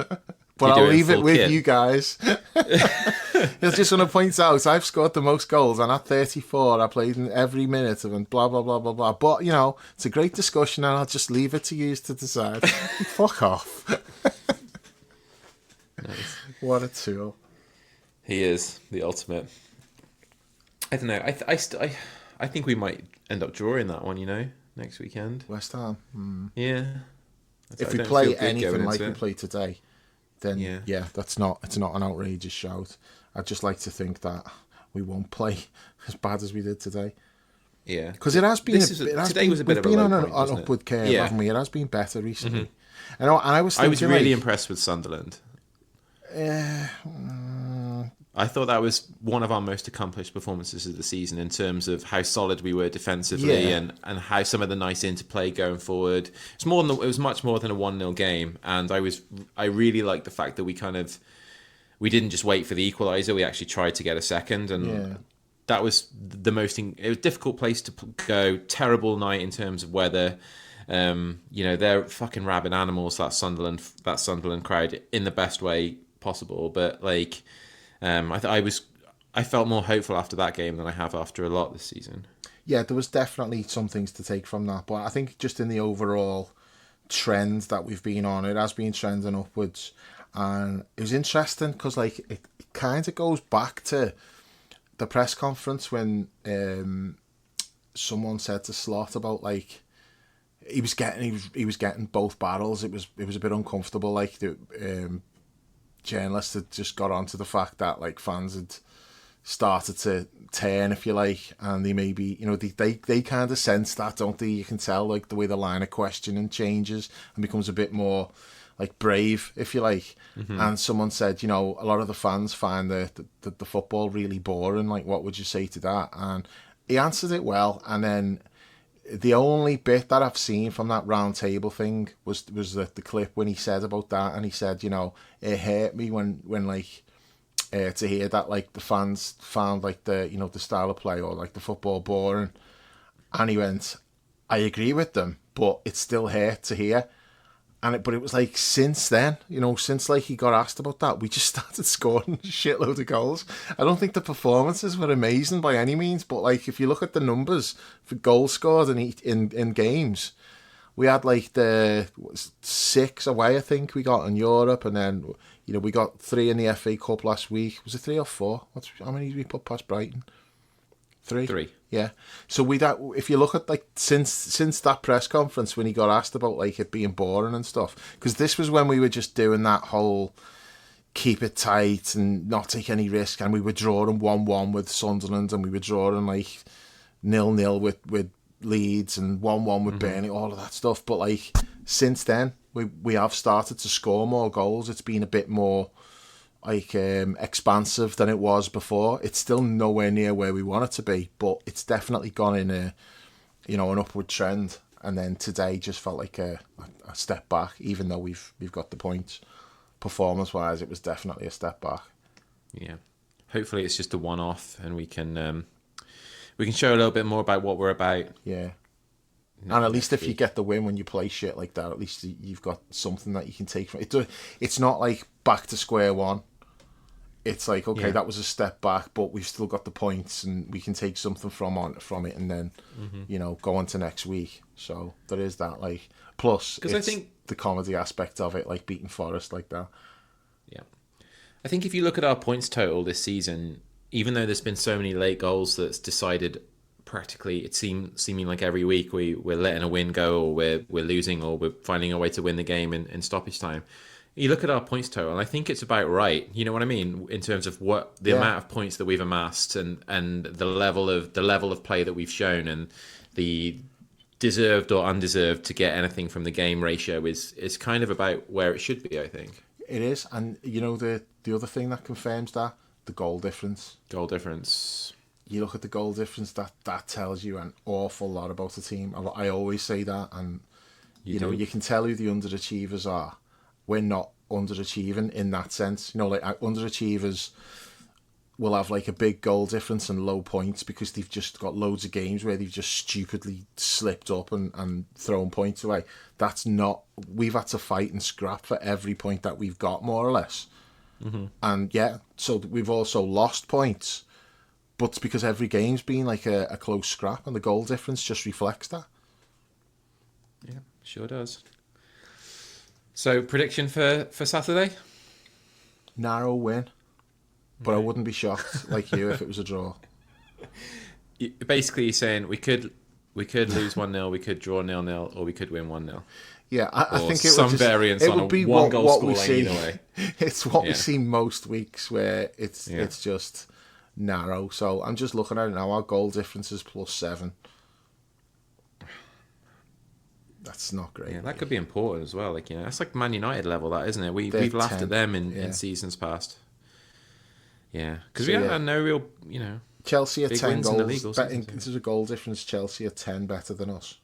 But I'll leave it with you guys. I just want to point out, I've scored the most goals, and at 34, I played in every minute of it, blah, blah, blah, blah, blah. But, it's a great discussion, and I'll just leave it to you to decide. Fuck off. Nice. What a tool. He is the ultimate. I don't know. I think we might end up drawing that one, next weekend. West Ham. Yeah. If we play anything like we play today, then it's not an outrageous shout. I'd just like to think that we won't play as bad as we did today. Yeah, because it has been. Today was a bit of a low point, on an upward curve, haven't we? It has been better recently. Mm-hmm. And I was really impressed with Sunderland. I thought that was one of our most accomplished performances of the season in terms of how solid we were defensively and how some of the nice interplay going forward. It was much more than a 1-0 game, and I really liked the fact that we didn't just wait for the equaliser. We actually tried to get a second, and that was it was a difficult place to go. Terrible night in terms of weather. They're fucking rabid animals. That Sunderland crowd in the best way possible, but like. I felt more hopeful after that game than I have after a lot this season. Yeah, there was definitely some things to take from that, but I think just in the overall trend that we've been on, it has been trending upwards, and it was interesting because like it kind of goes back to the press conference when someone said to Slot about like he was getting both barrels. It was a bit uncomfortable, like the journalists had just got onto the fact that like fans had started to turn, if you like, and they maybe they kind of sense that, don't they? You can tell like the way the line of questioning changes and becomes a bit more like brave, if you like. Mm-hmm. And someone said, a lot of the fans find the football really boring. Like, what would you say to that? And he answered it well, and then the only bit that I've seen from that round table thing was the clip when he said about that, and he said, it hurt me when like to hear that like the fans found like the the style of play or like the football boring, and he went, I agree with them, but it still hurt to hear. But it was like since then, since like he got asked about that, we just started scoring a shitload of goals. I don't think the performances were amazing by any means, but like if you look at the numbers for goals scored in games, we had like the 6 away, I think we got in Europe, and then we got 3 in the FA Cup last week. Was it 3 or 4? How many did we put past Brighton? 3. Yeah. So if you look at like since that press conference when he got asked about like it being boring and stuff, because this was when we were just doing that whole keep it tight and not take any risk, and we were drawing 1-1 with Sunderland, and we were drawing like 0-0 with Leeds and 1-1 with Burnley, all of that stuff. But like since then we have started to score more goals. It's been a bit more like expansive than it was before. It's still nowhere near where we want it to be, but it's definitely gone in an upward trend. And then today just felt like a step back, even though we've got the points. Performance wise, it was definitely a step back. Yeah, hopefully it's just a one-off, and we can show a little bit more about what we're about. Yeah. And at least if you get the win when you play shit like that, at least you've got something that you can take from it. It's not like back to square one. It's like, okay, Yeah. that was a step back, but we've still got the points and we can take something from it and then, go on to next week. So there is that, like, plus it's I think the comedy aspect of it, like beating Forest like that. Yeah. I think if you look at our points total this season, even though there's been so many late goals that's decided practically, seeming like every week we're letting a win go, or we're losing, or we're finding a way to win the game in stoppage time. You look at our points total, and I think it's about right. You know what I mean, in terms of what the amount of points that we've amassed, and the level of play that we've shown, and the deserved or undeserved to get anything from the game ratio is kind of about where it should be, I think. It is, and the other thing that confirms that, the goal difference. Goal difference. You look at the goal difference, that tells you an awful lot about the team. I always say that, and you can tell who the underachievers are. We're not underachieving in that sense. Like underachievers will have like a big goal difference and low points because they've just got loads of games where they've just stupidly slipped up and thrown points away. That's not... We've had to fight and scrap for every point that we've got, more or less. Mm-hmm. And so we've also lost points, but it's because every game's been like a close scrap, and the goal difference just reflects that. Yeah, sure does. So, prediction for Saturday? Narrow win. But I wouldn't be shocked, like you, if it was a draw. Basically, you're saying we could lose 1-0, we could draw 0-0, or we could win 1-0. Yeah, I think it some would just, variance it on would be a one-goal what we scoreline see. either way. It's what we see most weeks, where it's just narrow. So I'm just looking at it now. Our goal difference is +7. That's not great. Yeah, that could be important as well. Like, that's like Man United level, that, isn't it? We've laughed 10, at them in seasons past. Yeah, because we had no real, Chelsea are big 10 wins in the goals. league. Betting into the goal difference, Chelsea are 10 better than us.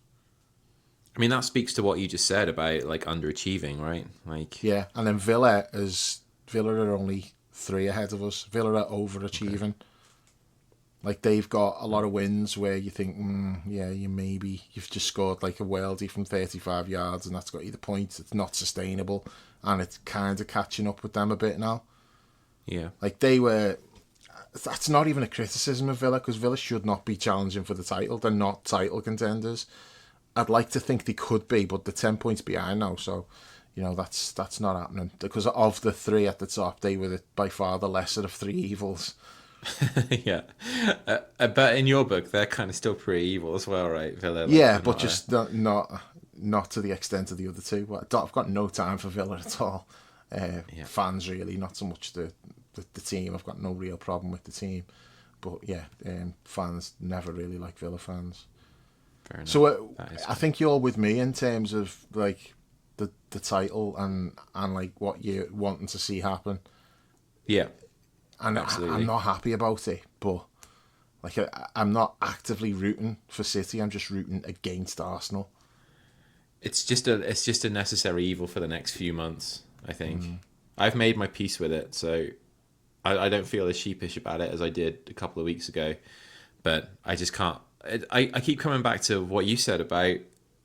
I mean, that speaks to what you just said about like underachieving, right? Like, yeah, and then Villa are only 3 ahead of us. Villa are overachieving. Okay. Like, they've got a lot of wins where you think, you've just scored like a worldie from 35 yards and that's got you the points. It's not sustainable, and it's kind of catching up with them a bit now. Yeah. Like, that's not even a criticism of Villa, because Villa should not be challenging for the title. They're not title contenders. I'd like to think they could be, but they're 10 points behind now, so, that's not happening. Because of the 3 at the top, they were by far the lesser of 3 evils. Yeah. But in your book, they're kind of still pretty evil as well, right, Villa? Like, yeah, but just not to the extent of the other 2. I've got no time for Villa at all. Fans, really, not so much the team. I've got no real problem with the team, but fans never really like Villa fans. Fair enough. So I think you're with me in terms of like the title and like what you're wanting to see happen. Yeah, and absolutely. I'm not happy about it, but like I'm not actively rooting for City. I'm just rooting against Arsenal. It's just a necessary evil for the next few months, I think. I've made my peace with it, so I don't feel as sheepish about it as I did a couple of weeks ago. But I just can't. I keep coming back to what you said about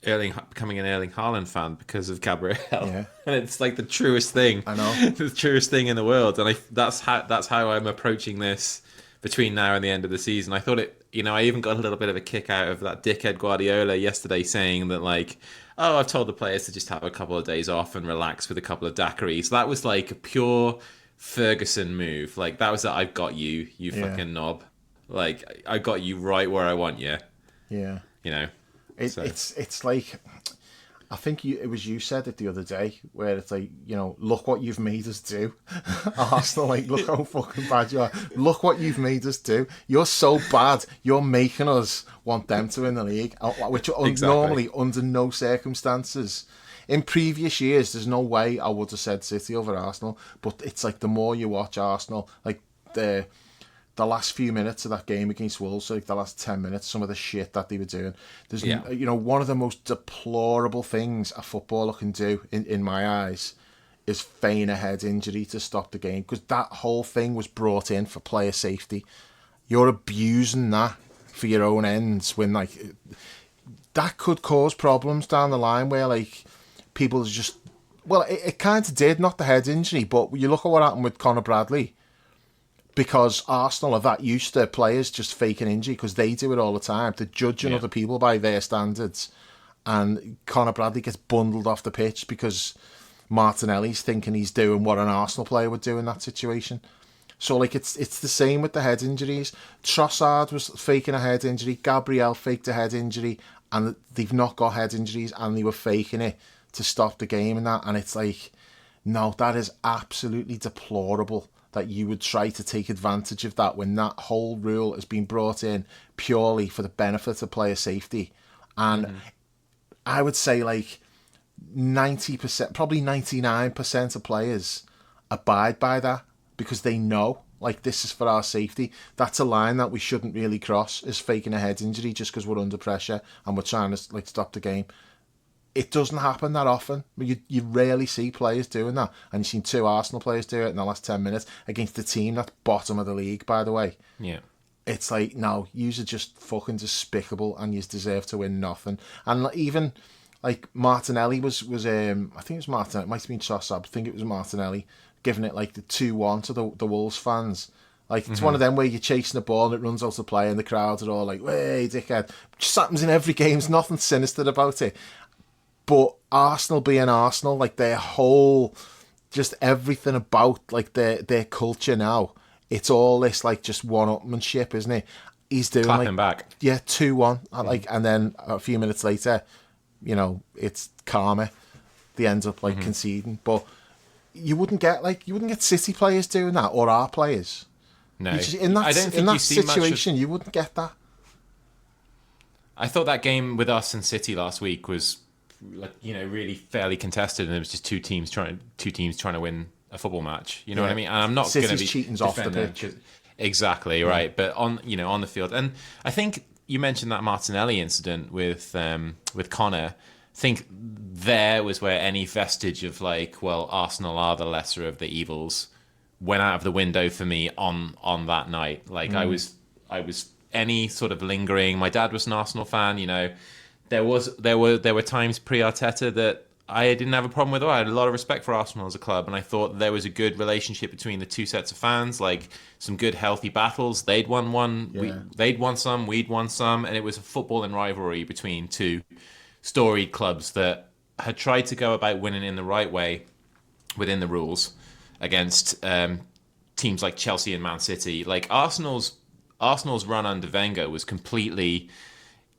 becoming an Erling Haaland fan because of Gabriel. Yeah. And it's like the truest thing. I know. The truest thing in the world. And that's how I'm approaching this between now and the end of the season. I thought I even got a little bit of a kick out of that dickhead Guardiola yesterday saying that, like, I've told the players to just have a couple of days off and relax with a couple of daiquiris. That was like a pure Ferguson move. Like, that was that I've got you fucking knob. Like, I got you right where I want you. Yeah. It's like, I think it was you said it the other day, where it's like, look what you've made us do. Arsenal, like, look how fucking bad you are. Look what you've made us do. You're so bad. You're making us want them to win the league, which normally, under no circumstances. In previous years, there's no way I would have said City over Arsenal, but it's like the more you watch Arsenal, like the last few minutes of that game against Wolves, like the last 10 minutes, some of the shit that they were doing. There's, one of the most deplorable things a footballer can do, in my eyes, is feign a head injury to stop the game, because that whole thing was brought in for player safety. You're abusing that for your own ends, when, like, that could cause problems down the line where, like, people are just Well, it kind of did, not the head injury, but you look at what happened with Conor Bradley, because Arsenal are that used to players just faking injury, because they do it all the time. They're judging other people by their standards. And Conor Bradley gets bundled off the pitch because Martinelli's thinking he's doing what an Arsenal player would do in that situation. So, like, it's the same with the head injuries. Trossard was faking a head injury. Gabriel faked a head injury. And they've not got head injuries, and they were faking it to stop the game and that. And it's like, no, that is absolutely deplorable that you would try to take advantage of that when that whole rule has been brought in purely for the benefit of player safety. And I would say like 90%, probably 99% of players abide by that because they know, like, this is for our safety. That's a line that we shouldn't really cross, is faking a head injury just because we're under pressure and we're trying to, like, stop the game. It doesn't happen that often. You rarely see players doing that. And you've seen 2 Arsenal players do it in the last 10 minutes against the team that's bottom of the league, by the way. Yeah. It's like, no, yous are just fucking despicable and yous deserve to win nothing. And even, like, Martinelli was I think it was Martinelli, it might have been Trossard, I think it was Martinelli, giving it, like, the 2-1 to the Wolves fans. Like, it's one of them where you're chasing the ball and it runs out of play and the crowds are all like, "Way, dickhead." It just happens in every game. There's nothing sinister about it. But Arsenal being Arsenal, like, their whole, just everything about, like, their culture now, it's all this, like, just one-upmanship, isn't it? He's doing, clapping like, back. Yeah, 2-1. Like, and then a few minutes later, you know, it's karma. They end up, like, conceding. But you wouldn't get City players doing that, or our players. No. In that situation, you wouldn't get that. I thought that game with us and City last week was, like, you know, really fairly contested, and it was just two teams trying to win a football match. You know what I mean? And I'm not going to be cheating's off the pitch. Exactly right, but on the field, and I think you mentioned that Martinelli incident with Connor. I think there was where any vestige of, like, well, Arsenal are the lesser of the evils went out of the window for me on that night. Like, I was any sort of lingering. My dad was an Arsenal fan, you know. There were times pre-Arteta that I didn't have a problem with. I had a lot of respect for Arsenal as a club, and I thought there was a good relationship between the two sets of fans, like some good healthy battles. They'd won one, they'd won some, we'd won some, and it was a footballing rivalry between two storied clubs that had tried to go about winning in the right way within the rules against teams like Chelsea and Man City. Like, Arsenal's run under Wenger was completely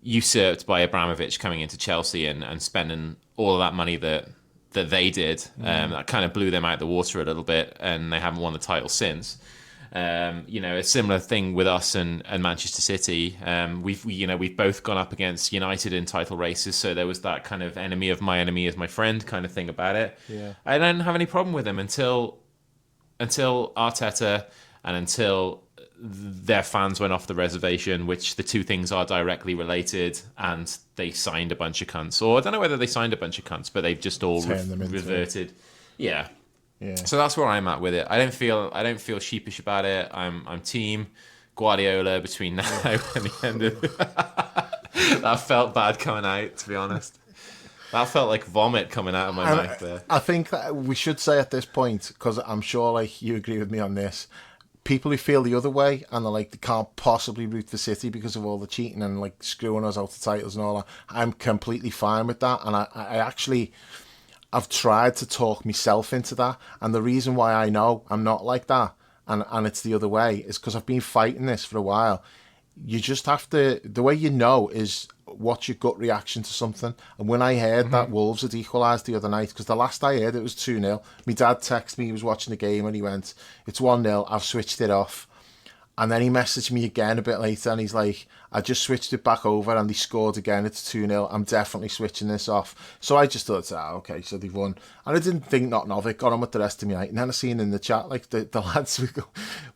usurped by Abramovich coming into Chelsea and spending all of that money that they did. That kind of blew them out the water a little bit, and they haven't won the title since. You know, a similar thing with us and Manchester City. We've both gone up against United in title races, so there was that kind of enemy of my enemy is my friend kind of thing about it. Yeah. I didn't have any problem with them until Arteta and until their fans went off the reservation, which the two things are directly related, and they signed a bunch of cunts. Or I don't know whether they signed a bunch of cunts, but they've just all reverted. Yeah. So that's where I'm at with it. I don't feel sheepish about it. I'm team Guardiola between now and the end of that felt bad coming out, to be honest. That felt like vomit coming out of my mouth there. I think that we should say at this point, because I'm sure, like, you agree with me on this, people who feel the other way and they're like, they can't possibly root for City because of all the cheating and, like, screwing us out of titles and all that, I'm completely fine with that. And I've tried to talk myself into that, and the reason why I know I'm not like that and it's the other way is because I've been fighting this for a while. You just have to, the way you know is what's your gut reaction to something. And when I heard that Wolves had equalised the other night, because the last I heard it was 2-0, my dad texted me, he was watching the game and he went, "It's 1-0, I've switched it off." And then he messaged me again a bit later and he's like, "I just switched it back over and they scored again, it's 2-0, I'm definitely switching this off." So I just thought, okay, so they've won. And I didn't think nothing of it, got on with the rest of my night. And then I seen in the chat, like, the lads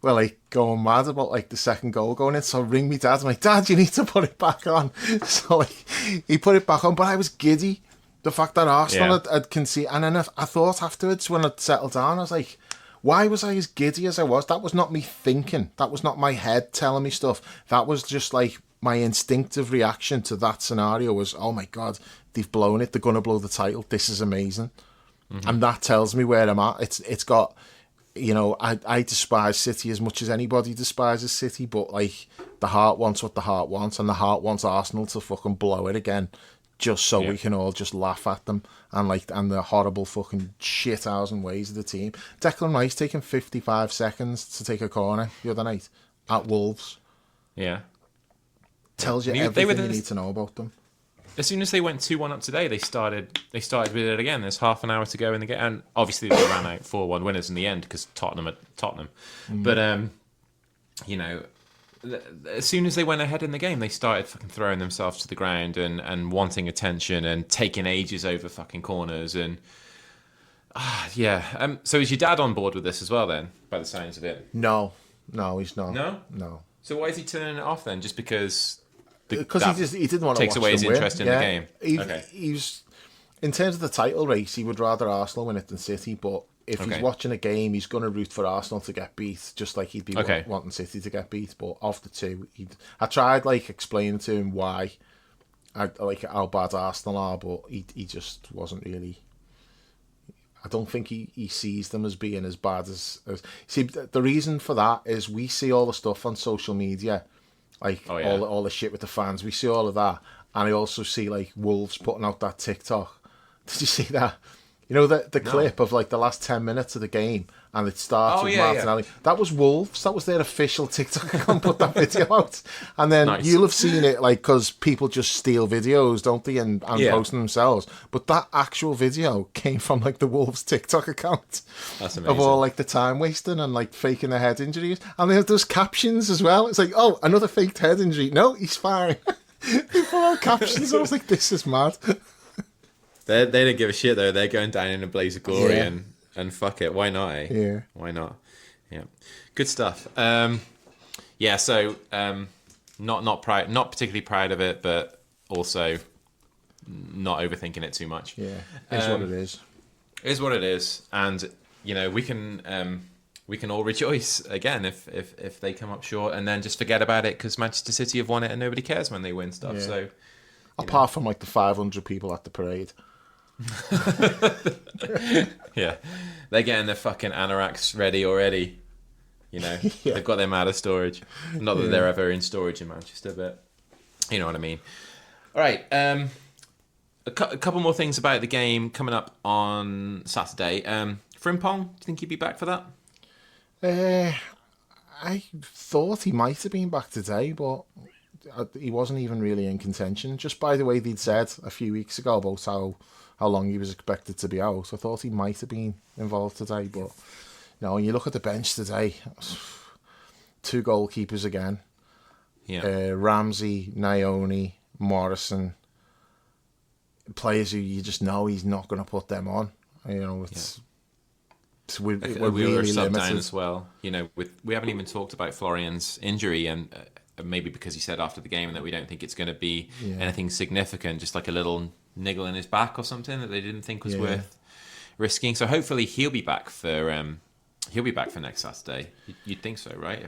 were like going mad about, like, the second goal going in. So I ring me dad, I'm like, "Dad, you need to put it back on." So, like, he put it back on, but I was giddy. The fact that Arsenal had conceded. And then I thought afterwards, when I'd settled down, I was like, why was I as giddy as I was? That was not me thinking. That was not my head telling me stuff. That was just, like, my instinctive reaction to that scenario was, oh my God, they've blown it. They're going to blow the title. This is amazing. and that tells me where I'm at. It's got, I despise City as much as anybody despises City, but like the heart wants what the heart wants, and the heart wants Arsenal to fucking blow it again, just so we can all just laugh at them and the horrible fucking shithousing ways of the team. Declan Rice taking 55 seconds to take a corner the other night at Wolves. Yeah. Tells you everything you need to know about them. As soon as they went 2-1 up today, they started with it again. There's half an hour to go in the game, and obviously they ran out 4-1 winners in the end because Tottenham. But as soon as they went ahead in the game, they started fucking throwing themselves to the ground and wanting attention and taking ages over fucking corners and so is your dad on board with this as well then, by the sounds of it? No, he's not. No. So why is he turning it off then? Just because he didn't want to takes watch away his them win. interest in the game. He's in terms of the title race, he would rather Arsenal win it than City. But if he's watching a game, he's going to root for Arsenal to get beat, just like he'd be wanting City to get beat. But of the two, I tried explaining to him why, how bad Arsenal are, but he just wasn't really. I don't think he sees them as being as bad as. See, the reason for that is we see all the stuff on social media. All the shit with the fans, we see all of that, and I also see Wolves putting out that TikTok. Did you see that? The clip of the last 10 minutes of the game, and it starts with Martinelli. Yeah. That was Wolves. That was their official TikTok account. Put that video out, and then you'll have seen it because people just steal videos, don't they, and post them themselves. But that actual video came from the Wolves TikTok account. That's amazing. Of all the time wasting and faking the head injuries, and there's captions as well. It's another faked head injury. No, he's fine. They put out captions. I was like, this is mad. They don't give a shit though. They're going down in a blaze of glory and fuck it. Why not? Yeah. Why not? Yeah. Good stuff. So not particularly proud of it, but also not overthinking it too much. Yeah. It's what it is. It is what it is, and we can all rejoice again if they come up short, and then just forget about it because Manchester City have won it and nobody cares when they win stuff. Yeah. So apart from the 500 people at the parade. Yeah, they're getting their fucking anoraks ready already. They've got them out of storage. Not that they're ever in storage in Manchester, but you know what I mean. All right, a couple more things about the game coming up on Saturday. Frimpong, do you think he'd be back for that? I thought he might have been back today, but he wasn't even really in contention. Just by the way they'd said a few weeks ago about how long he was expected to be out, I thought he might have been involved today. But no, when you look at the bench today, 2 goalkeepers again. Yeah. Ramsey, Naoni, Morrison, players who you just know he's not going to put them on. It's. So we're really subbed limited down as well. We haven't even talked about Florian's injury, and maybe because he said after the game that we don't think it's going to be anything significant, just a little niggle in his back or something that they didn't think was worth risking. So hopefully he'll be back for next Saturday. You'd think so, right?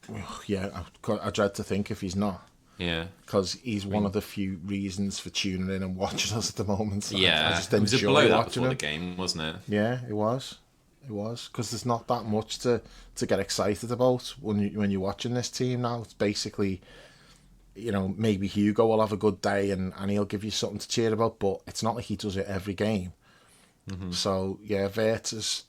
I dread to think if he's not. Yeah, because he's one of the few reasons for tuning in and watching us at the moment. Yeah, I just it was a blow that before him. the game, wasn't it? Yeah, it was. It was, because there's not that much to get excited about when you're watching this team now. It's basically, maybe Hugo will have a good day and he'll give you something to cheer about, but it's not like he does it every game. Mm-hmm. So Wirtz is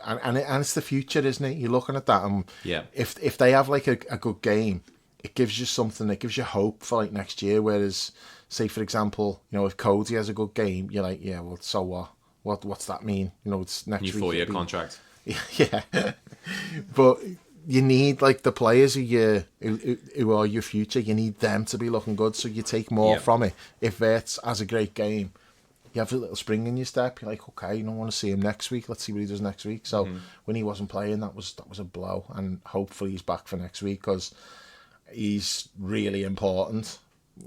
and it's the future, isn't it? You're looking at that, and if they have a good game, it gives you something. It gives you hope for next year. Whereas, say for example, if Cody has a good game, you're like, yeah, well, so what? What's that mean? It's next week. New 4-year contract. Yeah, but you need the players who are your future. You need them to be looking good, so you take more from it. If Wirtz has a great game, you have a little spring in your step. You're like, okay, you don't want to see him next week. Let's see what he does next week. So when he wasn't playing, that was a blow, and hopefully he's back for next week because he's really important.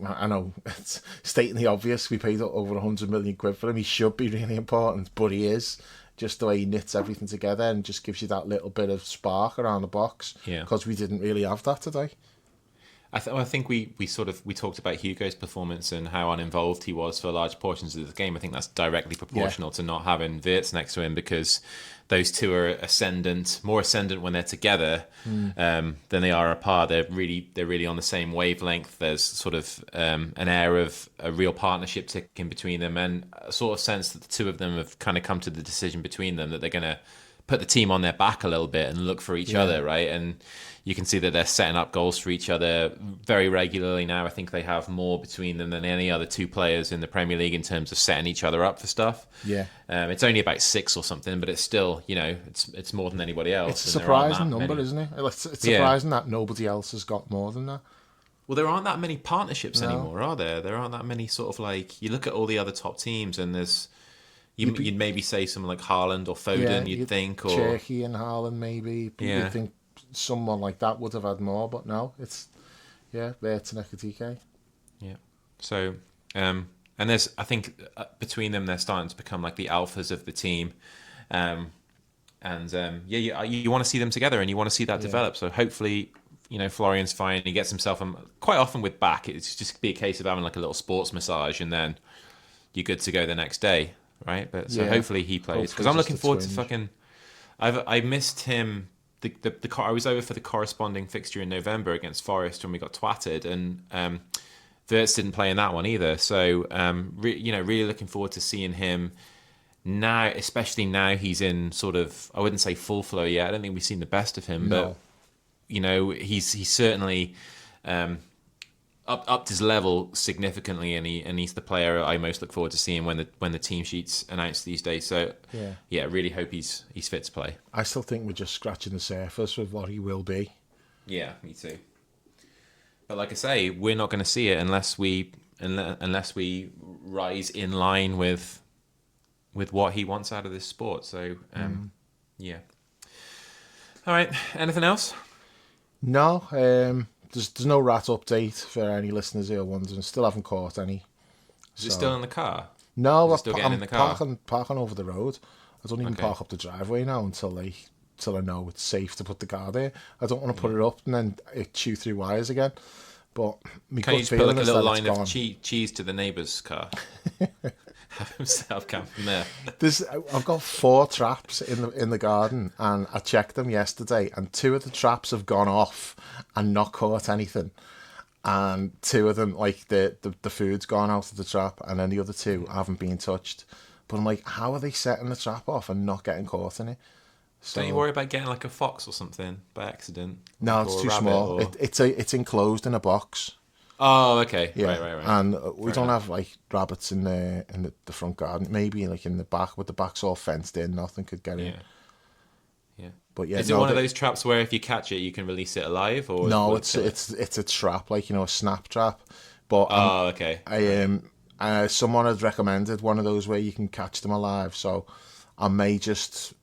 I know it's stating the obvious. We paid over 100 million quid for him. He should be really important, but he is. Just the way he knits everything together and just gives you that little bit of spark around the box. Yeah. Because we didn't really have that today. I think we talked about Hugo's performance and how uninvolved he was for large portions of the game. I think that's directly proportional to not having Wirtz next to him, because those two are more ascendant when they're together than they are apart. They're really on the same wavelength. There's sort of an air of a real partnership ticking between them, and a sort of sense that the two of them have kind of come to the decision between them that they're going to put the team on their back a little bit and look for each other, right? And you can see that they're setting up goals for each other very regularly now. I think they have more between them than any other two players in the Premier League in terms of setting each other up for stuff. Yeah. It's only about 6 or something, but it's still, it's more than anybody else. It's a surprising number, isn't it? It's surprising that nobody else has got more than that. Well, there aren't that many partnerships anymore, are there? There aren't that many sort of like, you look at all the other top teams and there's, you'd maybe say someone like Haaland or Foden, you'd think. Or Cherky and Haaland maybe. You'd think someone like that would have had more, but no, it's, Wirtz and Ekitike. Yeah. So, and there's, I think between them, they're starting to become like the alphas of the team. You want to see them together and you want to see that develop. So hopefully, Florian's fine. He gets himself, quite often with back, it's just be a case of having like a little sports massage and then you're good to go the next day. Right, but so hopefully he plays, because I'm looking forward to fucking. I missed him. I was over for the corresponding fixture in November against Forest when we got twatted, and Wirtz didn't play in that one either. So really looking forward to seeing him now, especially now he's in sort of, I wouldn't say full flow yet. I don't think we've seen the best of him, but he's certainly. Upped his level significantly, and he's the player I most look forward to seeing when the team sheets announced these days. So I really hope he's fit to play. I still think we're just scratching the surface with what he will be. Yeah, me too. But like I say, we're not going to see it unless we rise in line with what he wants out of this sport. So All right, anything else? No. There's no rat update for any listeners who are wondering. Still haven't caught any. Is it still in the car? No, I'm in the car? Parking over the road. I don't even park up the driveway now until I know it's safe to put the car there. I don't want to put it up and then it chew through wires again. But can you just put like a little line of cheese to the neighbour's car? Have himself camp from there. I've got 4 traps in the garden, and I checked them yesterday, and 2 of the traps have gone off and not caught anything, and 2 of them, like the food's gone out of the trap, and then the other 2 haven't been touched. But I'm like, how are they setting the trap off and not getting caught in it? So, don't you worry about getting like a fox or something by accident? No, it's too small. It's enclosed in a box. Oh, okay. Yeah. Right. And we don't have like rabbits in the front garden. Maybe like in the back, but the back's all fenced in. Nothing could get in. Yeah. But is it one of those traps where if you catch it, you can release it alive? Or no, it's a trap, like a snap trap. But okay. Someone had recommended one of those where you can catch them alive. So I may just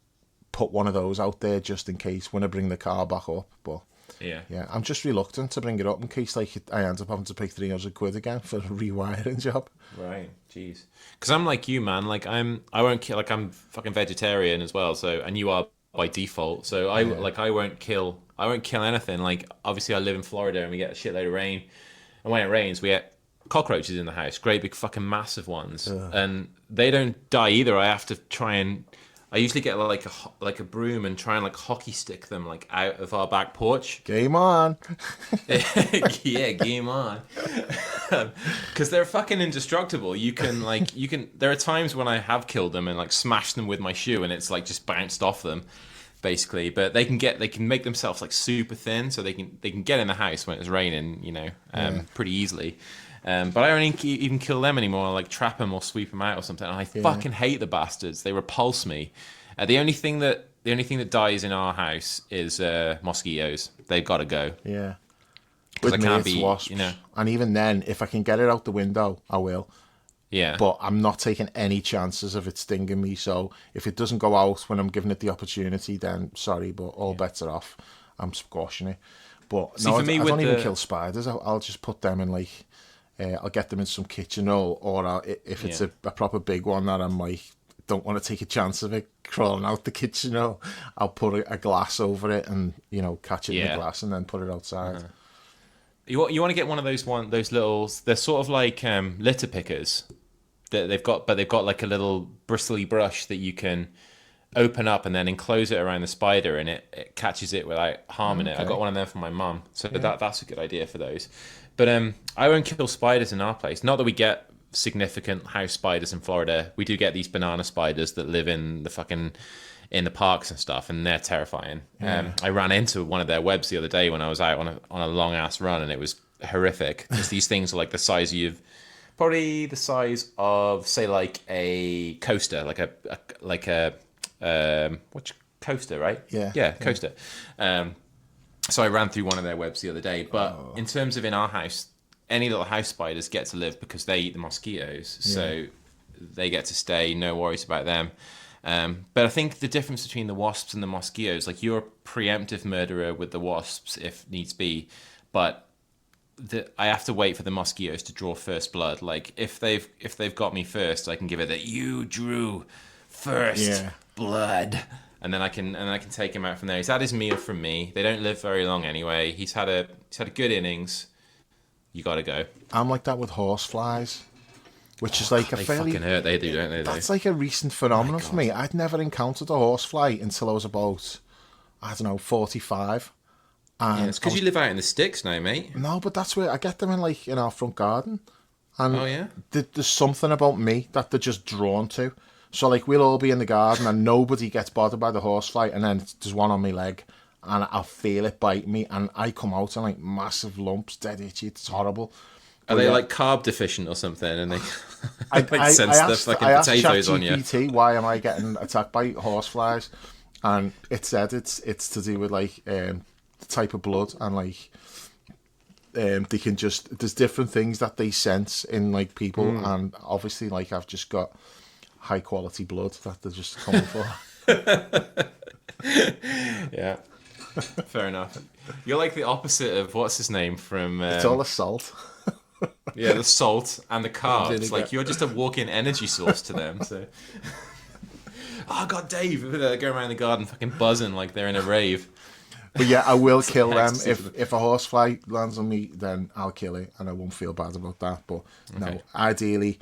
put one of those out there just in case when I bring the car back up. But yeah, I'm just reluctant to bring it up in case like I end up having to pay £300 again for a rewiring job. Right, jeez. Because I'm like you, man. Like I won't kill. Like I'm fucking vegetarian as well. So and you are by default. So I won't kill anything. Like obviously I live in Florida and we get a shitload of rain, and when it rains we get cockroaches in the house, great big fucking massive ones, and they don't die either. I have to try and. I usually get like a broom and try and like hockey stick them like out of our back porch. Game on. Yeah, game on. Because they're fucking indestructible. You can. There are times when I have killed them and like smashed them with my shoe and it's like just bounced off them, basically. But they can make themselves like super thin, so they can get in the house when it's raining, pretty easily. But I don't even kill them anymore. I like trap them or sweep them out or something. And I fucking hate the bastards. They repulse me. The only thing that dies in our house is mosquitoes. They've got to go. Yeah. Because I can't be, wasps. And even then, if I can get it out the window, I will. Yeah. But I'm not taking any chances of it stinging me. So if it doesn't go out when I'm giving it the opportunity, then sorry, but all bets are off. I'm squashing it. But see, no, for me, I don't even kill spiders. I'll just put them in like. I'll get them in some kitchen roll, or if it's a proper big one that I'm like, don't want to take a chance of it crawling out the kitchen roll, I'll put a glass over it and catch it in the glass and then put it outside. You want to get one of those little. They're sort of like litter pickers. That they've got like a little bristly brush that you can open up and then enclose it around the spider, and it catches it without harming it. I got one of them for my mum, so that's a good idea for those. But I won't kill spiders in our place. Not that we get significant house spiders in Florida. We do get these banana spiders that live in the parks and stuff, and they're terrifying. I ran into one of their webs the other day when I was out on a long ass run, and it was horrific. Because these things are like the size probably the size of, say, like a coaster, like a what's coaster, right? Yeah, coaster. So I ran through one of their webs the other day. But in terms of in our house, any little house spiders get to live because they eat the mosquitoes, so they get to stay. No worries about them. But I think the difference between the wasps and the mosquitoes, like, you're a preemptive murderer with the wasps if needs be, but I have to wait for the mosquitoes to draw first blood. Like, if they've got me first, I can give it that you drew first blood, and then I can take him out from there. He's had his meal from me. They don't live very long anyway. He's had a good innings. You got to go. I'm like that with horseflies, which is like a fairly... fucking hurt, they do, don't they? That's like a recent phenomenon for me. I'd never encountered a horsefly until I was about, 45. And it's because you live out in the sticks now, mate. No, but that's where I get them in our front garden. And oh, there's something about me that they're just drawn to. So, like, we'll all be in the garden and nobody gets bothered by the horsefly, and then there's one on my leg, and I'll feel it bite me, and I come out in, like, massive lumps, dead itchy. It's horrible. Are they like carb deficient or something? And they sense the fucking potatoes on you. ChatGPT, why am I getting attacked by horseflies? And it said it's to do with like the type of blood, and like they can just, there's different things that they sense in like people, and obviously like I've just got high quality blood that they're just coming for. Yeah. Fair enough. You're like the opposite of what's his name from. It's all the salt. Yeah, the salt and the carbs. Like, you're just a walk-in energy source to them. So, oh god, Dave! They go around the garden fucking buzzing like they're in a rave. But yeah, I will kill them if a horsefly lands on me. Then I'll kill it, and I won't feel bad about that. But no, ideally,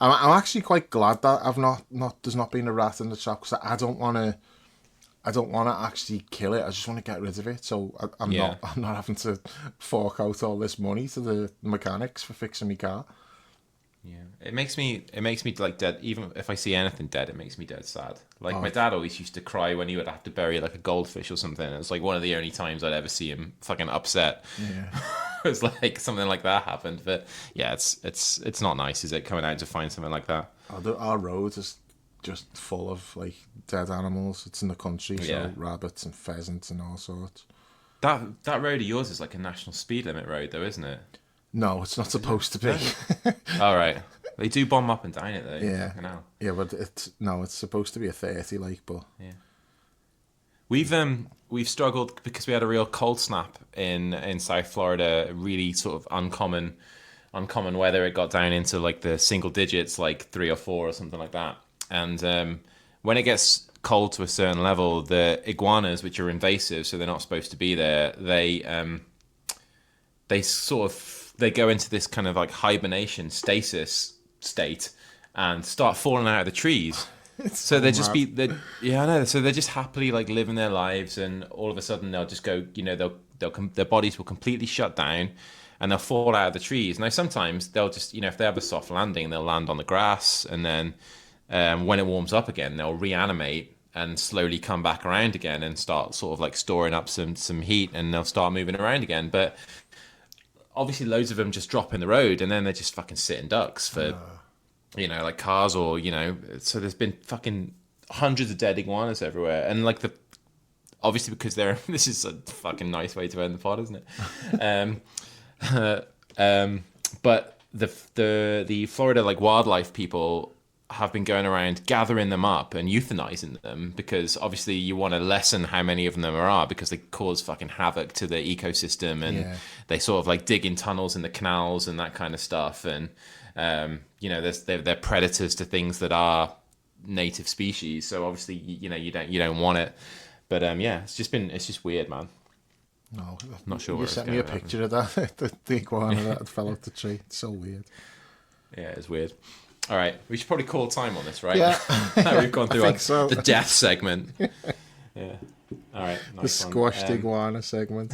I'm actually quite glad that I've not there's not been a rat in the shop, because I don't want to actually kill it. I just want to get rid of it. So I'm not having to fork out all this money to the mechanics for fixing my car. Yeah, it makes me like dead. Even if I see anything dead, it makes me dead sad. Like, my dad always used to cry when he would have to bury like a goldfish or something. It was like one of the only times I'd ever see him fucking upset. Yeah. It was like something like that happened. But yeah, it's not nice, is it, coming out to find something like that? Our road is just full of like dead animals. It's in the country, so rabbits and pheasants and all sorts. That road of yours is like a national speed limit road, though, isn't it? No, it's not supposed to be. All right, they do bomb up and down it though. Yeah, yeah, but it's supposed to be a 30, like, but yeah. We've struggled because we had a real cold snap in South Florida. Really sort of uncommon weather. It got down into like the single digits, like 3 or 4 or something like that. And when it gets cold to a certain level, the iguanas, which are invasive, so they're not supposed to be there, they go into this kind of like hibernation stasis state and start falling out of the trees. So they just I know. So they're just happily like living their lives, and all of a sudden they'll just go. Their bodies will completely shut down, and they'll fall out of the trees. Now sometimes they'll just, if they have a soft landing, they'll land on the grass, and then when it warms up again, they'll reanimate and slowly come back around again and start sort of like storing up some heat, and they'll start moving around again. But obviously loads of them just drop in the road, and then they're just fucking sitting ducks for, like cars, or, so there's been fucking hundreds of dead iguanas everywhere. And like obviously because this is a fucking nice way to end the pod, isn't it? But the Florida like wildlife people have been going around gathering them up and euthanizing them, because obviously you want to lessen how many of them there are, because they cause fucking havoc to the ecosystem, and they sort of like dig in tunnels in the canals and that kind of stuff, and they're predators to things that are native species, so obviously you don't want it. But it's just weird, man. No, Not sure. You sent me a picture of that, the iguana that fell off the tree. It's so weird. Yeah, it's weird. All right, we should probably call time on this, right? Yeah. We've gone through the death segment. Yeah. All right. The squashed iguana segment.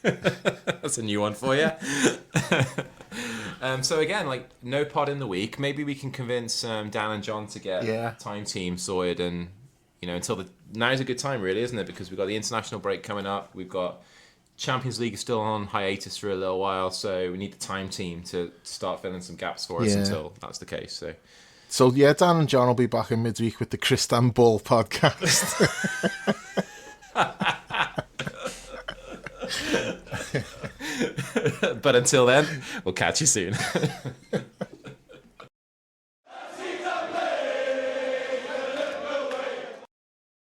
That's a new one for you. So again, like no pod in the week. Maybe we can convince Dan and John to get time team sorted, and until now's a good time, really, isn't it? Because we've got the international break coming up. We've got Champions League is still on hiatus for a little while, so we need the time team to start filling some gaps for us until that's the case. So yeah, Dan and John will be back in midweek with the Cristan-Ball podcast. But until then, we'll catch you soon.